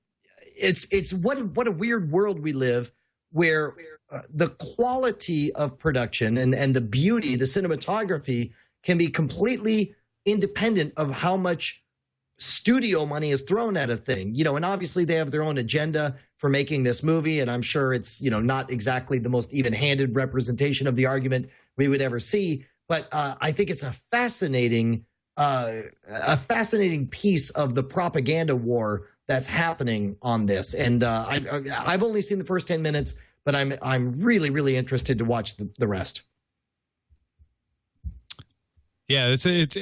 it's what a weird world we live, where the quality of production and the beauty, the cinematography, can be completely independent of how much studio money is thrown at a thing. And obviously they have their own agenda for making this movie, and I'm sure it's, not exactly the most even-handed representation of the argument we would ever see. But I think it's a fascinating piece of the propaganda war that's happening on this. And I've only seen the first 10 minutes, but I'm really, really interested to watch the rest. Yeah, it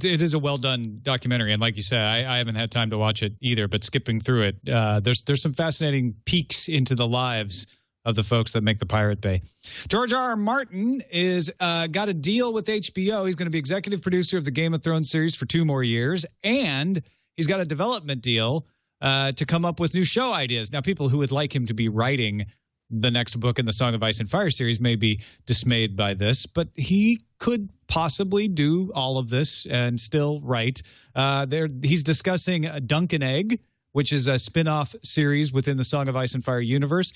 is a well done documentary, and like you said, I haven't had time to watch it either. But skipping through it, there's some fascinating peeks into the lives of the folks that make the Pirate Bay. George R.R. Martin is got a deal with HBO. He's going to be executive producer of the Game of Thrones series for 2 more years, and he's got a development deal to come up with new show ideas. Now, people who would like him to be writing the next book in the Song of Ice and Fire series may be dismayed by this, but he could possibly do all of this and still write. He's discussing Dunk and Egg, which is a spin-off series within the Song of Ice and Fire universe.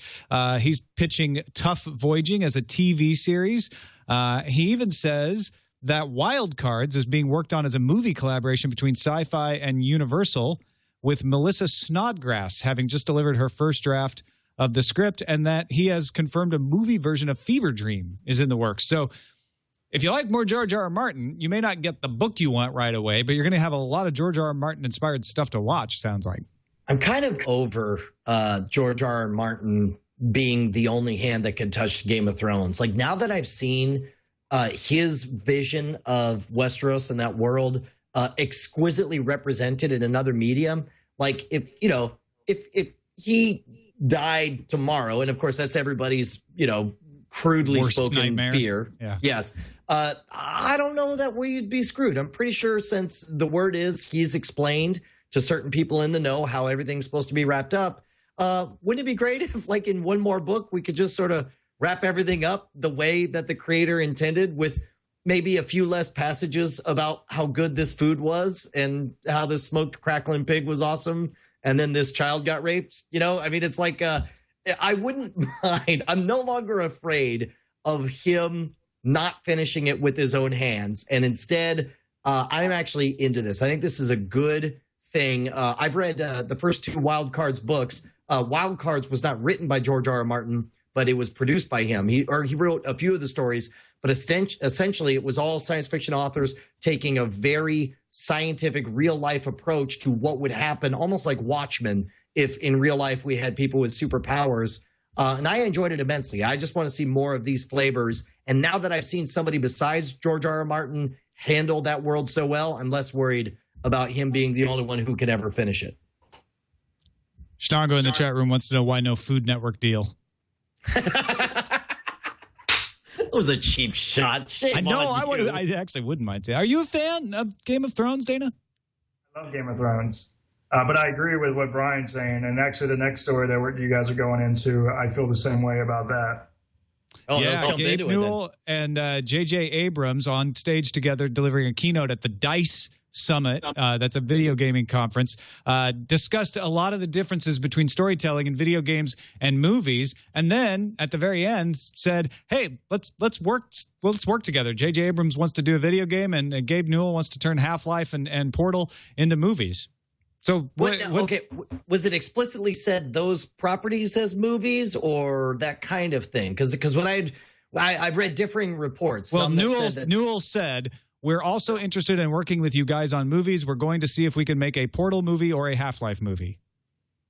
He's pitching Tough Voyaging as a TV series. He even says that Wild Cards is being worked on as a movie collaboration between Sci-Fi and Universal, with Melissa Snodgrass having just delivered her first draft of the script, and that he has confirmed a movie version of Fever Dream is in the works. So if you like more George R.R. Martin, you may not get the book you want right away, but you're going to have a lot of George R.R. Martin-inspired stuff to watch, sounds like. I'm kind of over George R.R. Martin being the only hand that can touch Game of Thrones. Like, now that I've seen his vision of Westeros and that world exquisitely represented in another medium, like, if he died tomorrow, and of course that's everybody's crudely worst spoken nightmare. fear. Yeah. Yes. I don't know that we'd be screwed. I'm pretty sure, since the word is he's explained to certain people in the know how everything's supposed to be wrapped up, wouldn't it be great if, like, in one more book we could just sort of wrap everything up the way that the creator intended, with maybe a few less passages about how good this food was and how the smoked crackling pig was awesome, and then this child got raped? I mean, it's like, I wouldn't mind. I'm no longer afraid of him not finishing it with his own hands. And instead, I'm actually into this. I think this is a good thing. I've read the first 2 Wild Cards books. Wild Cards was not written by George R.R. Martin, but it was produced by him. He wrote a few of the stories, but essentially it was all science fiction authors taking a very scientific, real-life approach to what would happen, almost like Watchmen, if in real life we had people with superpowers. And I enjoyed it immensely. I just want to see more of these flavors. And now that I've seen somebody besides George R.R. Martin handle that world so well, I'm less worried about him being the only one who can ever finish it. Schnago in the chat room wants to know why no Food Network deal. It was a cheap shot. Shame I know. on you. I actually wouldn't mind saying. Are you a fan of Game of Thrones, Dana? I love Game of Thrones. But I agree with what Brian's saying. And actually, the next story that you guys are going into, I feel the same way about that. Oh, yeah, Gabe Newell and J.J. Abrams on stage together delivering a keynote at the DICE Summit. That's a video gaming conference. Discussed a lot of the differences between storytelling in video games and movies, and then at the very end said, "Hey, let's work together." J.J. Abrams wants to do a video game, and Gabe Newell wants to turn Half-Life and Portal into movies. So, okay, was it explicitly said those properties as movies or that kind of thing? Because when I've read differing reports. Well, Newell said, "We're also interested in working with you guys on movies. We're going to see if we can make a Portal movie or a Half-Life movie."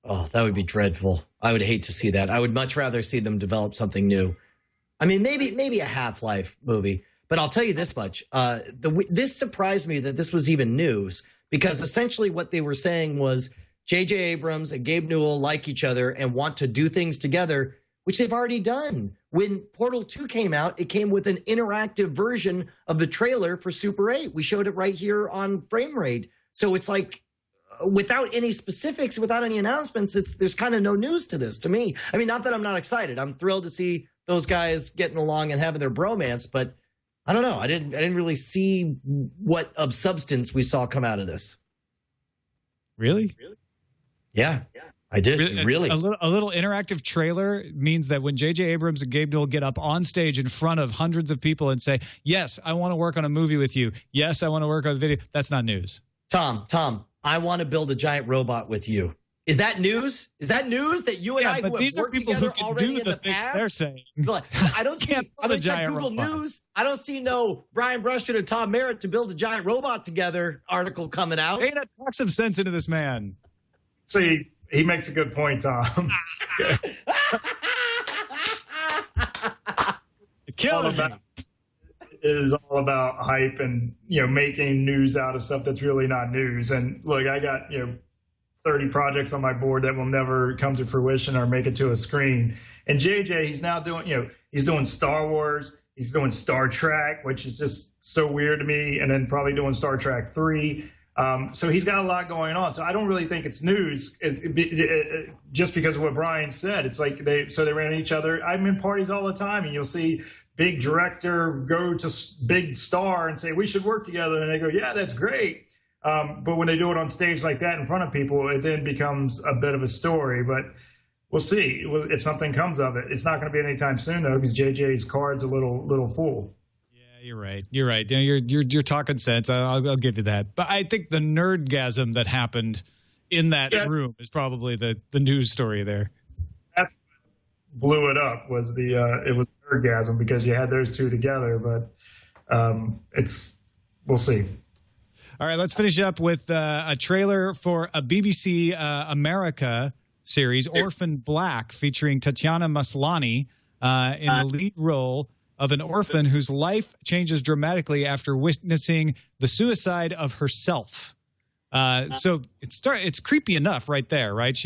Oh, that would be dreadful. I would hate to see that. I would much rather see them develop something new. I mean, maybe a Half-Life movie. But I'll tell you this much. This surprised me that this was even news, because essentially what they were saying was J.J. Abrams and Gabe Newell like each other and want to do things together, which they've already done. When Portal 2 came out, it came with an interactive version of the trailer for Super 8. We showed it right here on Frame Rate. So it's like, without any specifics, without any announcements, there's kind of no news to this to me. I mean, not that I'm not excited. I'm thrilled to see those guys getting along and having their bromance, but I don't know. I didn't really see what of substance we saw come out of this. Really? Yeah, I did. Really? A little interactive trailer means that when J.J. Abrams and Gabe Newell get up on stage in front of hundreds of people and say, yes, I want to work on a movie with you. Yes, I want to work on a video. That's not news. Tom, I want to build a giant robot with you. Is that news? Is that news that you and I but who these have are worked people together who can already do in the the things past? they're saying. I don't see build a giant Google robot. News. I don't see no Brian Brushwood and Tom Merritt to build a giant robot together article coming out. Ain't it talk some sense into this man? See, he makes a good point, Tom. Killing me. It is all about hype and, making news out of stuff that's really not news. And look, I got, 30 projects on my board that will never come to fruition or make it to a screen. And JJ, he's now doing, he's doing Star Wars, he's doing Star Trek, which is just so weird to me, and then probably doing Star Trek 3. So he's got a lot going on. So I don't really think it's news just because of what Brian said. It's like they ran each other. I'm in parties all the time, and you'll see big director go to big star and say, we should work together. And they go, yeah, that's great. But when they do it on stage like that in front of people, it then becomes a bit of a story. But we'll see if something comes of it. It's not going to be anytime soon, though, because JJ's card's a little full. You're right. You're talking sense. I'll give you that. But I think the nerdgasm that happened in that room is probably the news story there. That blew it up was it was nerdgasm because you had those two together. But we'll see. All right, let's finish up with a trailer for a BBC America series, Orphan Black, featuring Tatiana Maslany in the lead role of an orphan whose life changes dramatically after witnessing the suicide of herself. So it's creepy enough right there, right?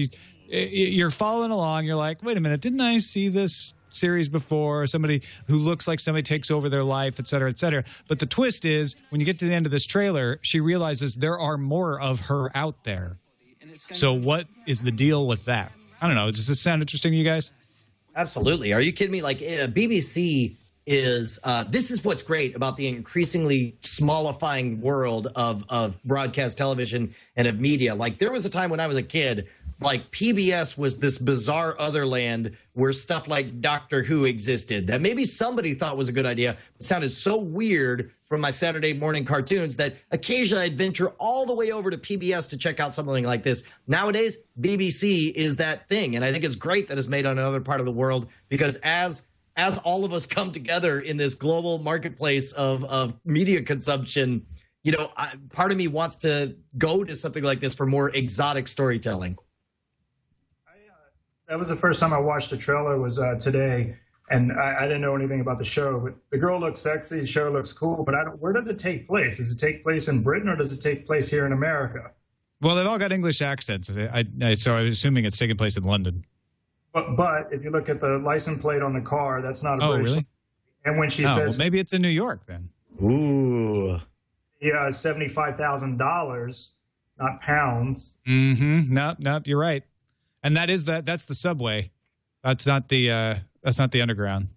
You're following along. You're like, wait a minute, didn't I see this series before? Somebody who looks like somebody takes over their life, et cetera, et cetera. But the twist is when you get to the end of this trailer, she realizes there are more of her out there. So what is the deal with that? I don't know. Does this sound interesting to you guys? Absolutely. Are you kidding me? Like BBC is this is what's great about the increasingly smallifying world of broadcast television and of media. Like there was a time when I was a kid, like PBS was this bizarre other land where stuff like Doctor Who existed that maybe somebody thought was a good idea, but sounded so weird from my Saturday morning cartoons that occasionally I'd venture all the way over to PBS to check out something like this. Nowadays, BBC is that thing. And I think it's great that it's made on another part of the world because as all of us come together in this global marketplace of media consumption, part of me wants to go to something like this for more exotic storytelling. That was the first time I watched the trailer was today, and I didn't know anything about the show. But the girl looks sexy, the show looks cool. But where does it take place? Does it take place in Britain or does it take place here in America? Well, they've all got English accents, so I was assuming it's taking place in London. But if you look at the license plate on the car, that's not a British. Really? And when she says, well, maybe it's in New York then. Ooh, yeah, $75,000, not pounds. Mm-hmm. Nope. You're right. And that's the subway. That's not the underground.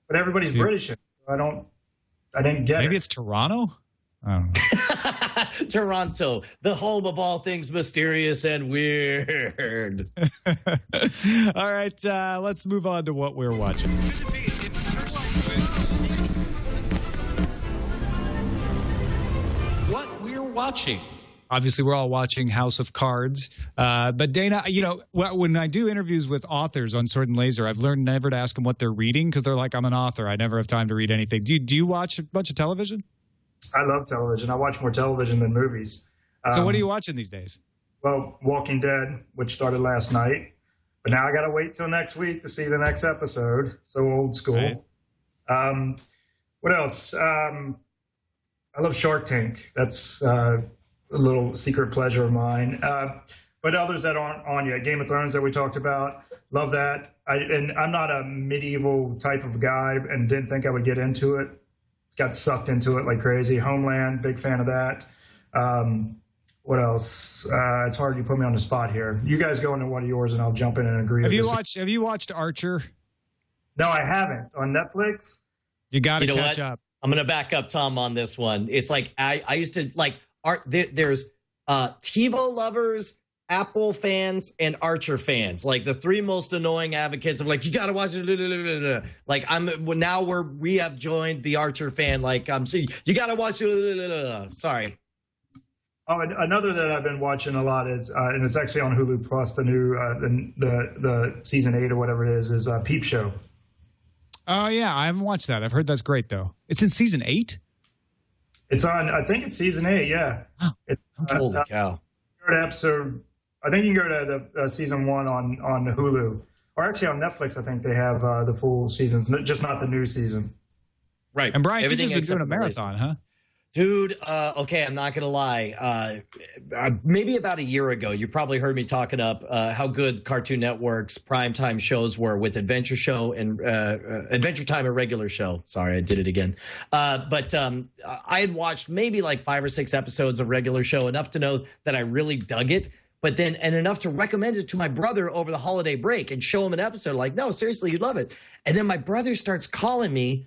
But everybody's British. So I didn't get it. Maybe it's Toronto? I don't know. Toronto, the home of all things mysterious and weird. All right, let's move on to what we're watching. What we're watching. Obviously, we're all watching House of Cards. But Dana, when I do interviews with authors on Sword and Laser, I've learned never to ask them what they're reading because they're like, I'm an author. I never have time to read anything. Do you watch a bunch of television? I love television. I watch more television than movies. So what are you watching these days? Well, Walking Dead, which started last night. But now I got to wait till next week to see the next episode. So old school. Right. What else? I love Shark Tank. That's a little secret pleasure of mine. But others that aren't on yet, Game of Thrones that we talked about, love that. And I'm not a medieval type of guy and didn't think I would get into it. Got sucked into it like crazy. Homeland, big fan of that. What else? It's hard you put me on the spot here. You guys go into one of yours and I'll jump in and agree. Have you watched Archer? No, I haven't. On Netflix? You got to catch up. I'm going to back up Tom on this one. It's like I used to like there's TiVo lovers, Apple fans, and Archer fans. Like the three most annoying advocates of like, you got to watch it. Like we have joined the Archer fan. Like I'm saying, you got to watch it. Sorry. Oh, another that I've been watching a lot is, and it's actually on Hulu Plus, the new the season 8 or whatever it is Peep Show. Oh yeah, I haven't watched that. I've heard that's great though. It's in season 8. It's on. I think it's season 8. Yeah. Holy cow! Third episode. I think you can go to the season 1 on Hulu, or actually on Netflix. I think they have the full seasons, just not the new season. Right. And Brian, you've just been doing a marathon, huh? Dude, okay, I'm not going to lie. Maybe about a year ago, you probably heard me talking up how good Cartoon Network's primetime shows were with Adventure Show and Adventure Time and Regular Show. Sorry, I did it again. But I had watched maybe like 5 or 6 episodes of Regular Show, enough to know that I really dug it. But then, and enough to recommend it to my brother over the holiday break and show him an episode. Like, no, seriously, you'd love it. And then my brother starts calling me,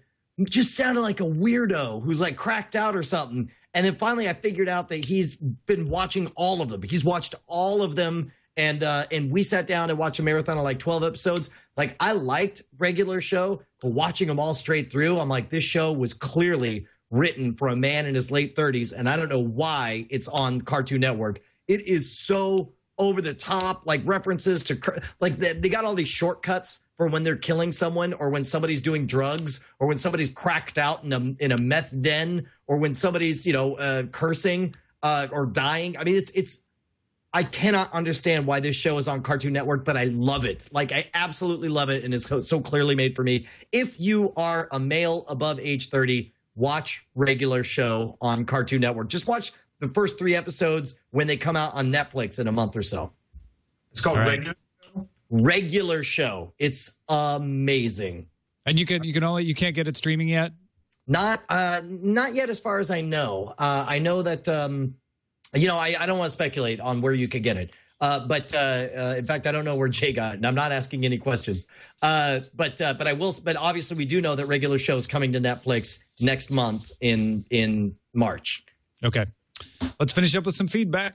just sounded like a weirdo who's like cracked out or something. And then finally I figured out that he's been watching all of them. He's watched all of them. And we sat down and watched a marathon of like 12 episodes. Like I liked Regular Show, but watching them all straight through, I'm like, this show was clearly written for a man in his late 30s. And I don't know why it's on Cartoon Network. It is so over the top, like references to like they got all these shortcuts for when they're killing someone, or when somebody's doing drugs, or when somebody's cracked out in a meth den, or when somebody's cursing or dying. I mean, it's I cannot understand why this show is on Cartoon Network, but I love it. Like I absolutely love it, and it's so clearly made for me. If you are a male above age 30, watch Regular Show on Cartoon Network. Just watch the first 3 episodes when they come out on Netflix in a month or so. It's called Regular Show. It's amazing. And you can't get it streaming yet? Not yet, as far as I know. I know that I don't want to speculate on where you could get it. But in fact, I don't know where Jay got it, and I'm not asking any questions. But I will. But obviously, we do know that Regular Show is coming to Netflix next month in March. Okay, let's finish up with some feedback.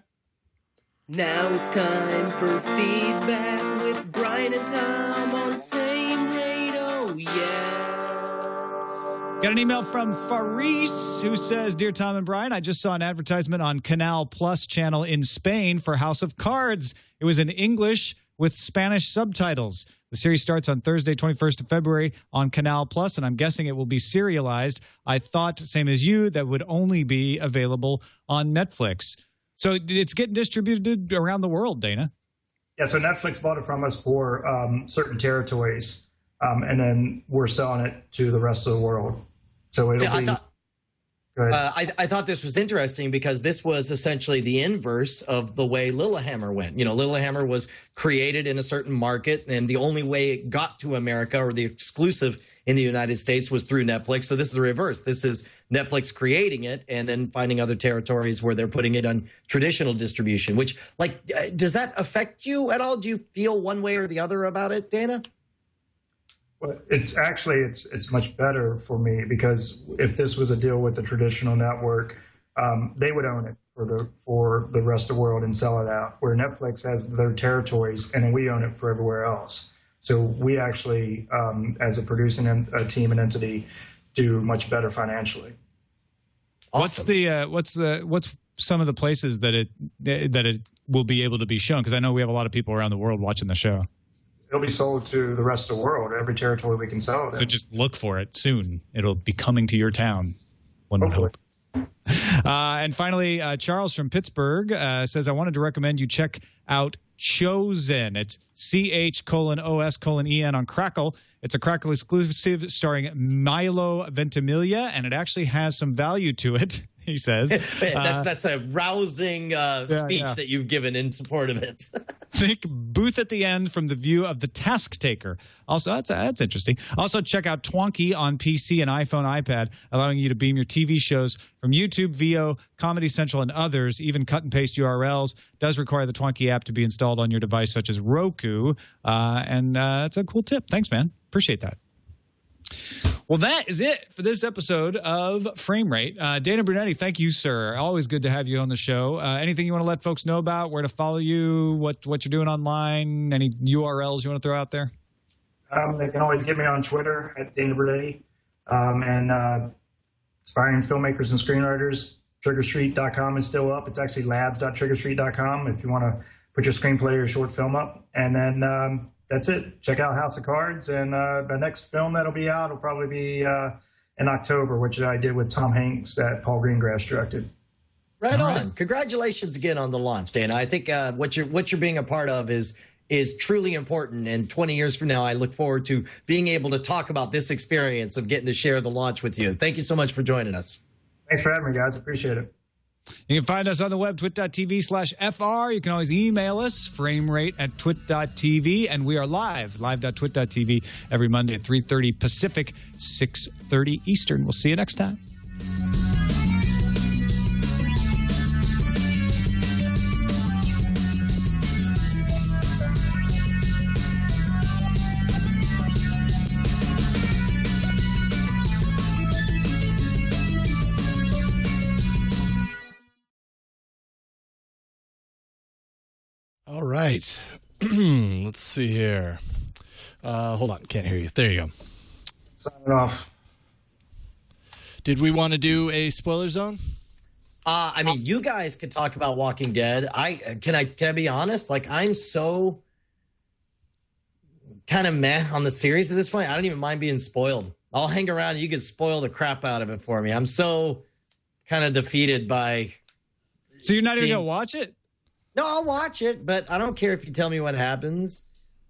Now it's time for feedback with Brian and Tom on Frame Rate. Oh, yeah. Got an email from Faris who says, Dear Tom and Brian, I just saw an advertisement on Canal Plus channel in Spain for House of Cards. It was in English with Spanish subtitles. The series starts on Thursday, 21st of February on Canal Plus, and I'm guessing it will be serialized. I thought, same as you, that would only be available on Netflix. So it's getting distributed around the world, Dana. Yeah, so Netflix bought it from us for certain territories, and then we're selling it to the rest of the world. So it'll be... I thought this was interesting because this was essentially the inverse of the way Lilyhammer went. You know, Lilyhammer was created in a certain market, and the only way it got to America, or the exclusive in the United States, was through Netflix. So this is the reverse. This is Netflix creating it and then finding other territories where they're putting it on traditional distribution, which, like, does that affect you at all? Do you feel one way or the other about it, Dana? Well, it's much better for me, because if this was a deal with the traditional network, they would own it for the rest of the world and sell it out, where Netflix has their territories and then we own it for everywhere else. So we actually, as a producing team and entity, do much better financially. Awesome. What's some of the places that it will be able to be shown? Because I know we have a lot of people around the world watching the show. It'll be sold to the rest of the world, every territory we can sell it in. So just look for it soon. It'll be coming to your town. One would hope. And finally, Charles from Pittsburgh says, I wanted to recommend you check out Chosen. It's CH:OS:EN on Crackle. It's a Crackle exclusive starring Milo Ventimiglia, and it actually has some value to it, he says. That's a rousing speech that you've given in support of it. Think booth at the end from the view of the task taker. Also, that's interesting. Also, check out Twonky on PC and iPhone, iPad, allowing you to beam your TV shows from YouTube, VO, Comedy Central, and others. Even cut and paste URLs does require the Twonky app to be installed on your device, such as Roku. And it's a cool tip. Thanks, man. Appreciate that. Well, that is it for this episode of Frame Rate. Dana Brunetti, thank you, sir. Always good to have you on the show. Anything you want to let folks know about, where to follow you, what you're doing online, any URLs you want to throw out there? They can always get me on Twitter at Dana Brunetti. And aspiring filmmakers and screenwriters, TriggerStreet.com is still up. It's actually labs.TriggerStreet.com if you want to put your screenplay or short film up. And then that's it. Check out House of Cards. And the next film that'll be out will probably be in October, which I did with Tom Hanks that Paul Greengrass directed. Right on. Congratulations again on the launch, Dana. I think what you're being a part of is truly important. And 20 years from now, I look forward to being able to talk about this experience of getting to share the launch with you. Thank you so much for joining us. Thanks for having me, guys. Appreciate it. You can find us on the web, twit.tv/FR. You can always email us, framerate@twit.tv. And we are live.twit.tv every Monday at 3:30 Pacific, 6:30 Eastern. We'll see you next time. All right. Let's see here. Hold on. Can't hear you. There you go. Signing off. Did we want to do a spoiler zone? I mean, you guys could talk about Walking Dead. Can I be honest? Like, I'm so kind of meh on the series at this point. I don't even mind being spoiled. I'll hang around and you can spoil the crap out of it for me. I'm so kind of defeated by... So you're not even going to watch it? No, I'll watch it, but I don't care if you tell me what happens.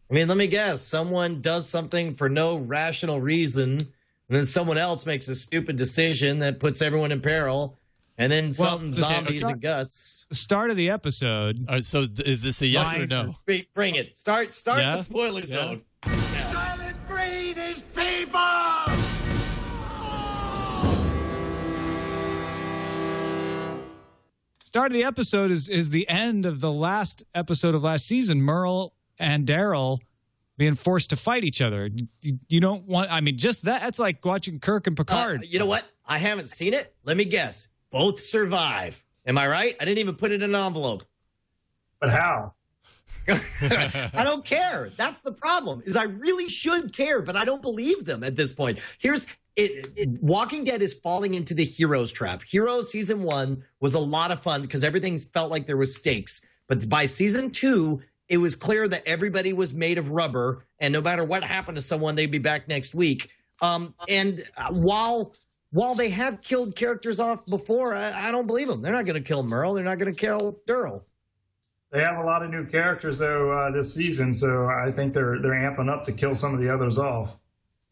I mean, let me guess. Someone does something for no rational reason, and then someone else makes a stupid decision that puts everyone in peril, and then zombies and guts. Start of the episode. All right, so is this a yes or no? Bring it. Start the spoiler zone. Silent breed is people! Start of the episode is the end of the last episode of last season. Merle and Daryl being forced to fight each other. You don't want, I mean, just that's like watching Kirk and Picard. You know what? I haven't seen it. Let me guess. Both survive. Am I right? I didn't even put it in an envelope. But how? I don't care. That's the problem, is I really should care, but I don't believe them at this point. Walking Dead is falling into the Heroes trap. Heroes season 1 was a lot of fun because everything felt like there was stakes. But by season 2, it was clear that everybody was made of rubber, and no matter what happened to someone, they'd be back next week. And while they have killed characters off before, I don't believe them. They're not going to kill Merle. They're not going to kill Daryl. They have a lot of new characters, though, this season, so I think they're amping up to kill some of the others off.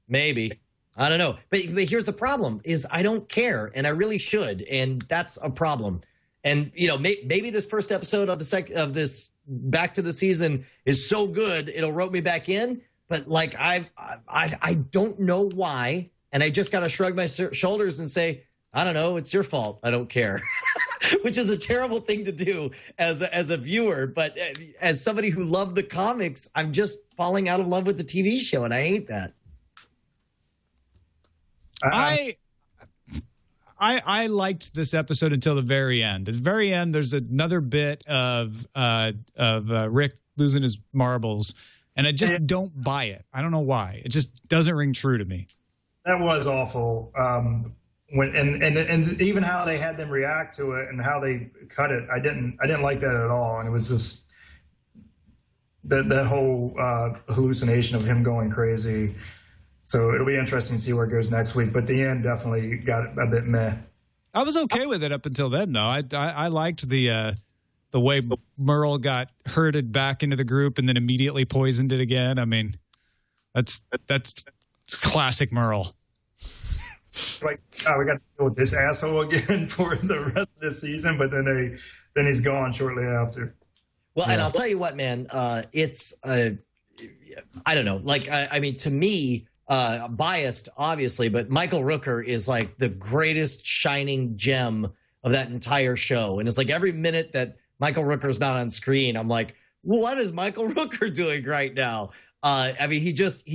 Maybe. I don't know. But here's the problem, is I don't care, and I really should, and that's a problem. And, you know, maybe this first episode of this back to the season is so good, it'll rope me back in, but, like, I don't know why, and I just got to shrug my shoulders and say, I don't know, it's your fault. I don't care. Which is a terrible thing to do as a viewer, but as somebody who loved the comics, I'm just falling out of love with the TV show, and I hate that. I liked this episode until the very end. At the very end, there's another bit of Rick losing his marbles, and I just don't buy it. I don't know why. It just doesn't ring true to me. That was awful. And even how they had them react to it and how they cut it, I didn't like that at all. And it was just that whole hallucination of him going crazy. So it'll be interesting to see where it goes next week. But the end definitely got a bit meh. I was okay with it up until then, though. I liked the the way Merle got herded back into the group and then immediately poisoned it again. I mean, that's classic Merle. Like, we got to deal with this asshole again for the rest of the season, but then he's gone shortly after. Well, and I'll tell you what, man, it's I don't know. Like, I mean, to me, biased, obviously, but Michael Rooker is like the greatest shining gem of that entire show. And it's like every minute that Michael Rooker is not on screen, I'm like, well, what is Michael Rooker doing right now? I mean, he just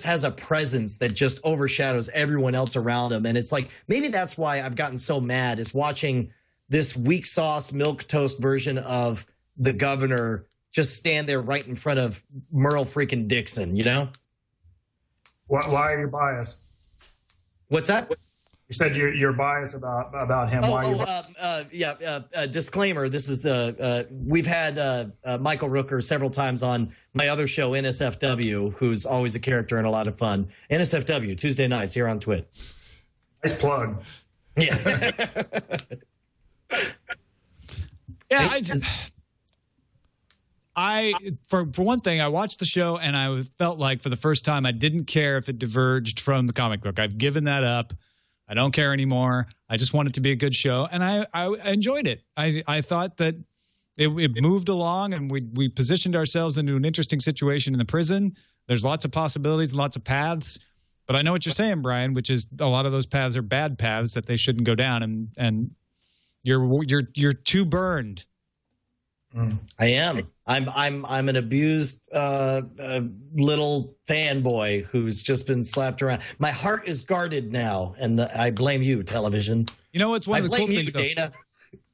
has a presence that just overshadows everyone else around him. And it's like, maybe that's why I've gotten so mad is watching this weak sauce milquetoast version of the governor just stand there right in front of Merle freaking Dixon, you know? Why are you biased? What's that? You said you're biased about him. Disclaimer. This is we've had Michael Rooker several times on my other show, NSFW, who's always a character and a lot of fun. NSFW, Tuesday nights here on Twit. Nice plug. Yeah. Yeah, for one thing, I watched the show and I felt like for the first time I didn't care if it diverged from the comic book. I've given that up. I don't care anymore. I just want it to be a good show, and I enjoyed it. I thought that it moved along, and we positioned ourselves into an interesting situation in the prison. There's lots of possibilities, lots of paths, but I know what you're saying, Brian, which is a lot of those paths are bad paths that they shouldn't go down, and you're too burned. I am. I'm an abused little fanboy who's just been slapped around. My heart is guarded now, and I blame you, television. You know what's one of the cool things, Dana?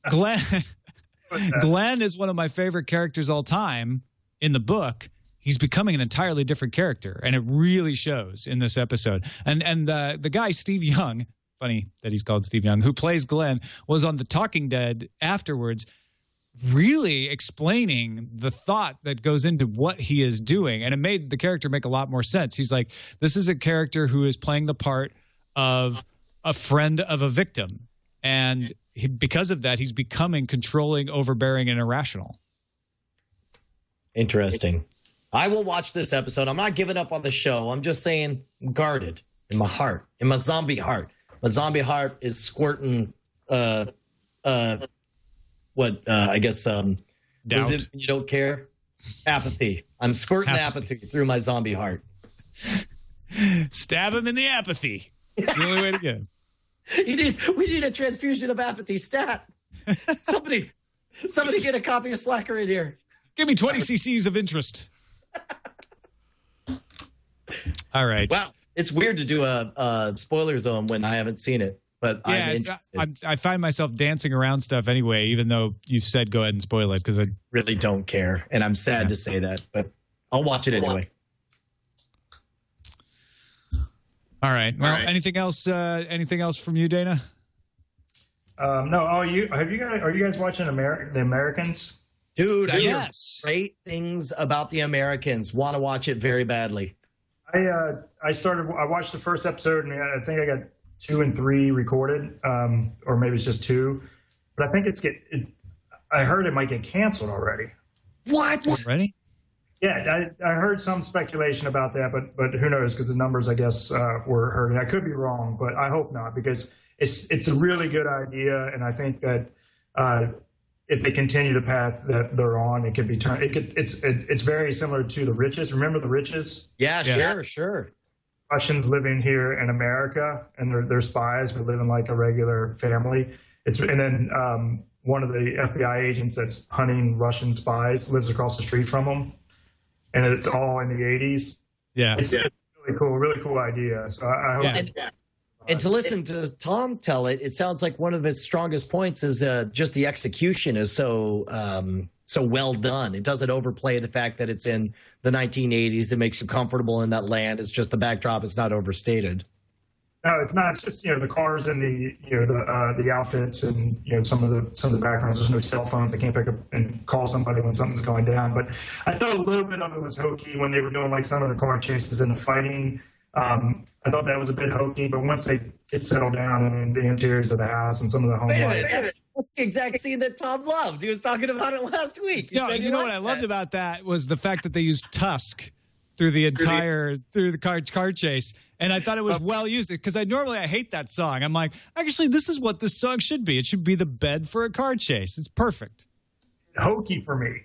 Glenn is one of my favorite characters all time in the book. He's becoming an entirely different character, and it really shows in this episode. And the guy Steve Young, funny that he's called Steve Young, who plays Glenn, was on The Talking Dead afterwards, really explaining the thought that goes into what he is doing. And it made the character make a lot more sense. He's like, this is a character who is playing the part of a friend of a victim. And because of that, he's becoming controlling, overbearing, and irrational. Interesting. I will watch this episode. I'm not giving up on the show. I'm just saying I'm guarded in my heart, in my zombie heart. My zombie heart is squirting I guess doubt. Is it you don't care? Apathy. I'm squirting apathy through my zombie heart. Stab him in the apathy. The only way to get him. We need a transfusion of apathy stat. Somebody get a copy of Slacker in here. Give me 20 cc's of interest. All right. Wow. It's weird to do a spoiler zone when I haven't seen it. But yeah, I find myself dancing around stuff anyway, even though you've said go ahead and spoil it because I really don't care, and I'm sad to say that, but I'll watch it anyway. All right. Well, anything else? Anything else from you, Dana? No. Are you guys watching The Americans? Dude, I hear great things about The Americans. Want to watch it very badly. I watched the first episode, and I think I got 2 and 3 recorded, or maybe it's just 2. But I think I heard it might get canceled already. What? Already? Yeah, I heard some speculation about that, but who knows? Because the numbers, I guess, were hurting. I could be wrong, but I hope not, because it's a really good idea, and I think that if they continue the path that they're on, it could be turned. It's very similar to The Riches. Remember The Riches? Yeah. Sure. Russians living here in America, and they're spies, but living like a regular family. And then one of the FBI agents that's hunting Russian spies lives across the street from them, and it's all in the 80s. Yeah, it's really cool idea. So I hope. And to listen to Tom tell it, it sounds like one of its strongest points is just the execution is so well done. It doesn't overplay the fact that it's in the 1980s. It makes you comfortable in that land. It's just the backdrop. It's not overstated. No, it's not. It's just the cars and the outfits and some of the backgrounds. There's no cell phones. They can't pick up and call somebody when something's going down. But I thought a little bit of it was hokey when they were doing like some of the car chases and the fighting. I thought that was a bit hokey, but once they get settled down in the interiors of the house and some of the home Wait a life. minute. That's the exact scene that Tom loved. He was talking about it last week. No, you know what I loved about that was the fact that they used Tusk through the car chase, and I thought it was well used because I hate that song. I'm like, actually, this is what this song should be. It should be the bed for a car chase. It's perfect. Hokey for me.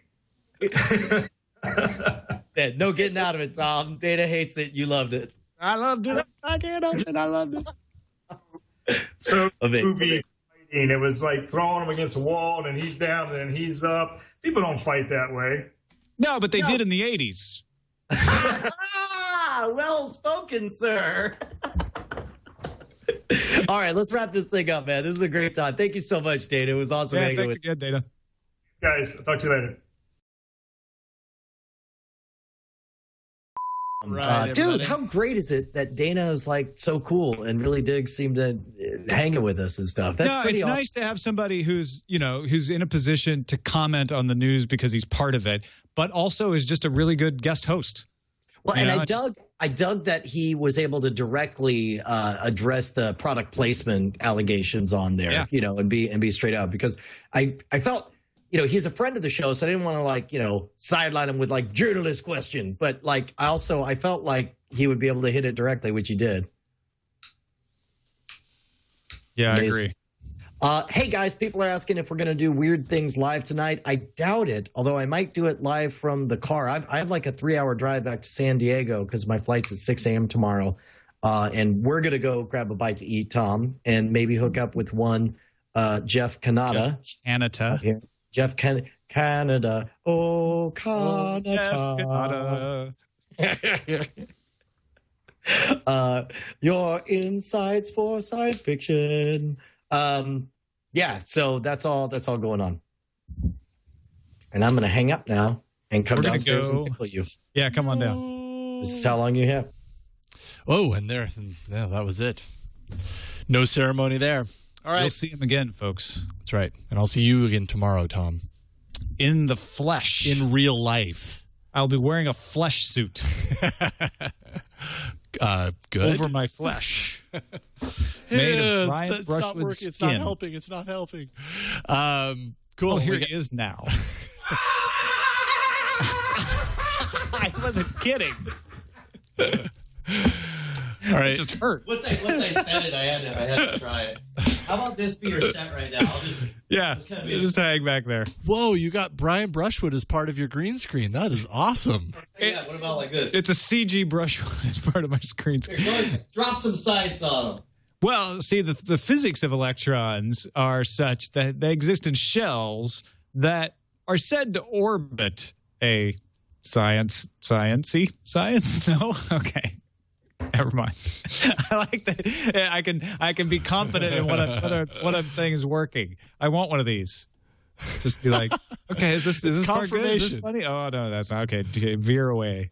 No getting out of it, Tom. Dana hates it. You loved it. I loved it. I can't help it. I loved it. So movie fighting, it was like throwing him against the wall, and then he's down, and then he's up. People don't fight that way. No, but they did in the 80s. Well spoken, sir. All right, let's wrap this thing up, man. This is a great time. Thank you so much, Dana. It was awesome. Yeah, thanks again, Dana. Guys, I'll talk to you later. Right, dude, how great is it that Dana is like so cool and really seem to hang it with us and stuff? That's pretty awesome. Nice to have somebody who's in a position to comment on the news because he's part of it, but also is just a really good guest host. Well, and I dug that he was able to directly address the product placement allegations on there, and be straight up, because I felt, he's a friend of the show, so I didn't want to sideline him with journalist question, but I felt like he would be able to hit it directly, which he did. Yeah, Amazing. I agree. Hey guys, people are asking if we're going to do Weird Things live tonight. I doubt it, although I might do it live from the car. I have a 3-hour drive back to San Diego because my flight's at 6 a.m. tomorrow. And we're going to go grab a bite to eat, Tom, and maybe hook up with one Jeff Canada. Jeff Canada. Oh, Canada. Your insights for science fiction. So that's all going on. And I'm going to hang up now and come downstairs and tickle you. Yeah, come on down. This is how long you have. Oh, and that was it. No ceremony there. All right. We'll see him again, folks. That's right. And I'll see you again tomorrow, Tom. In the flesh. In real life. I'll be wearing a flesh suit. Good. Over my flesh. Made of Brian Brushwood skin. It's not helping. It's not helping. Cool. Oh, here he is now. I wasn't kidding. All right. It just hurt. Once I said it, I had to try it. How about this be your set right now? Just hang back there. Whoa, you got Brian Brushwood as part of your green screen. That is awesome. Yeah, what about like this? It's a CG Brushwood as part of my screen. Drop some sights on them. Well, see, the physics of electrons are such that they exist in shells that are said to orbit a science? No? Okay. Never mind. I like that. I can be confident in what I'm saying is working. I want one of these. Just be like, okay, is this part good? Is this funny? Oh no, that's not okay. Veer away.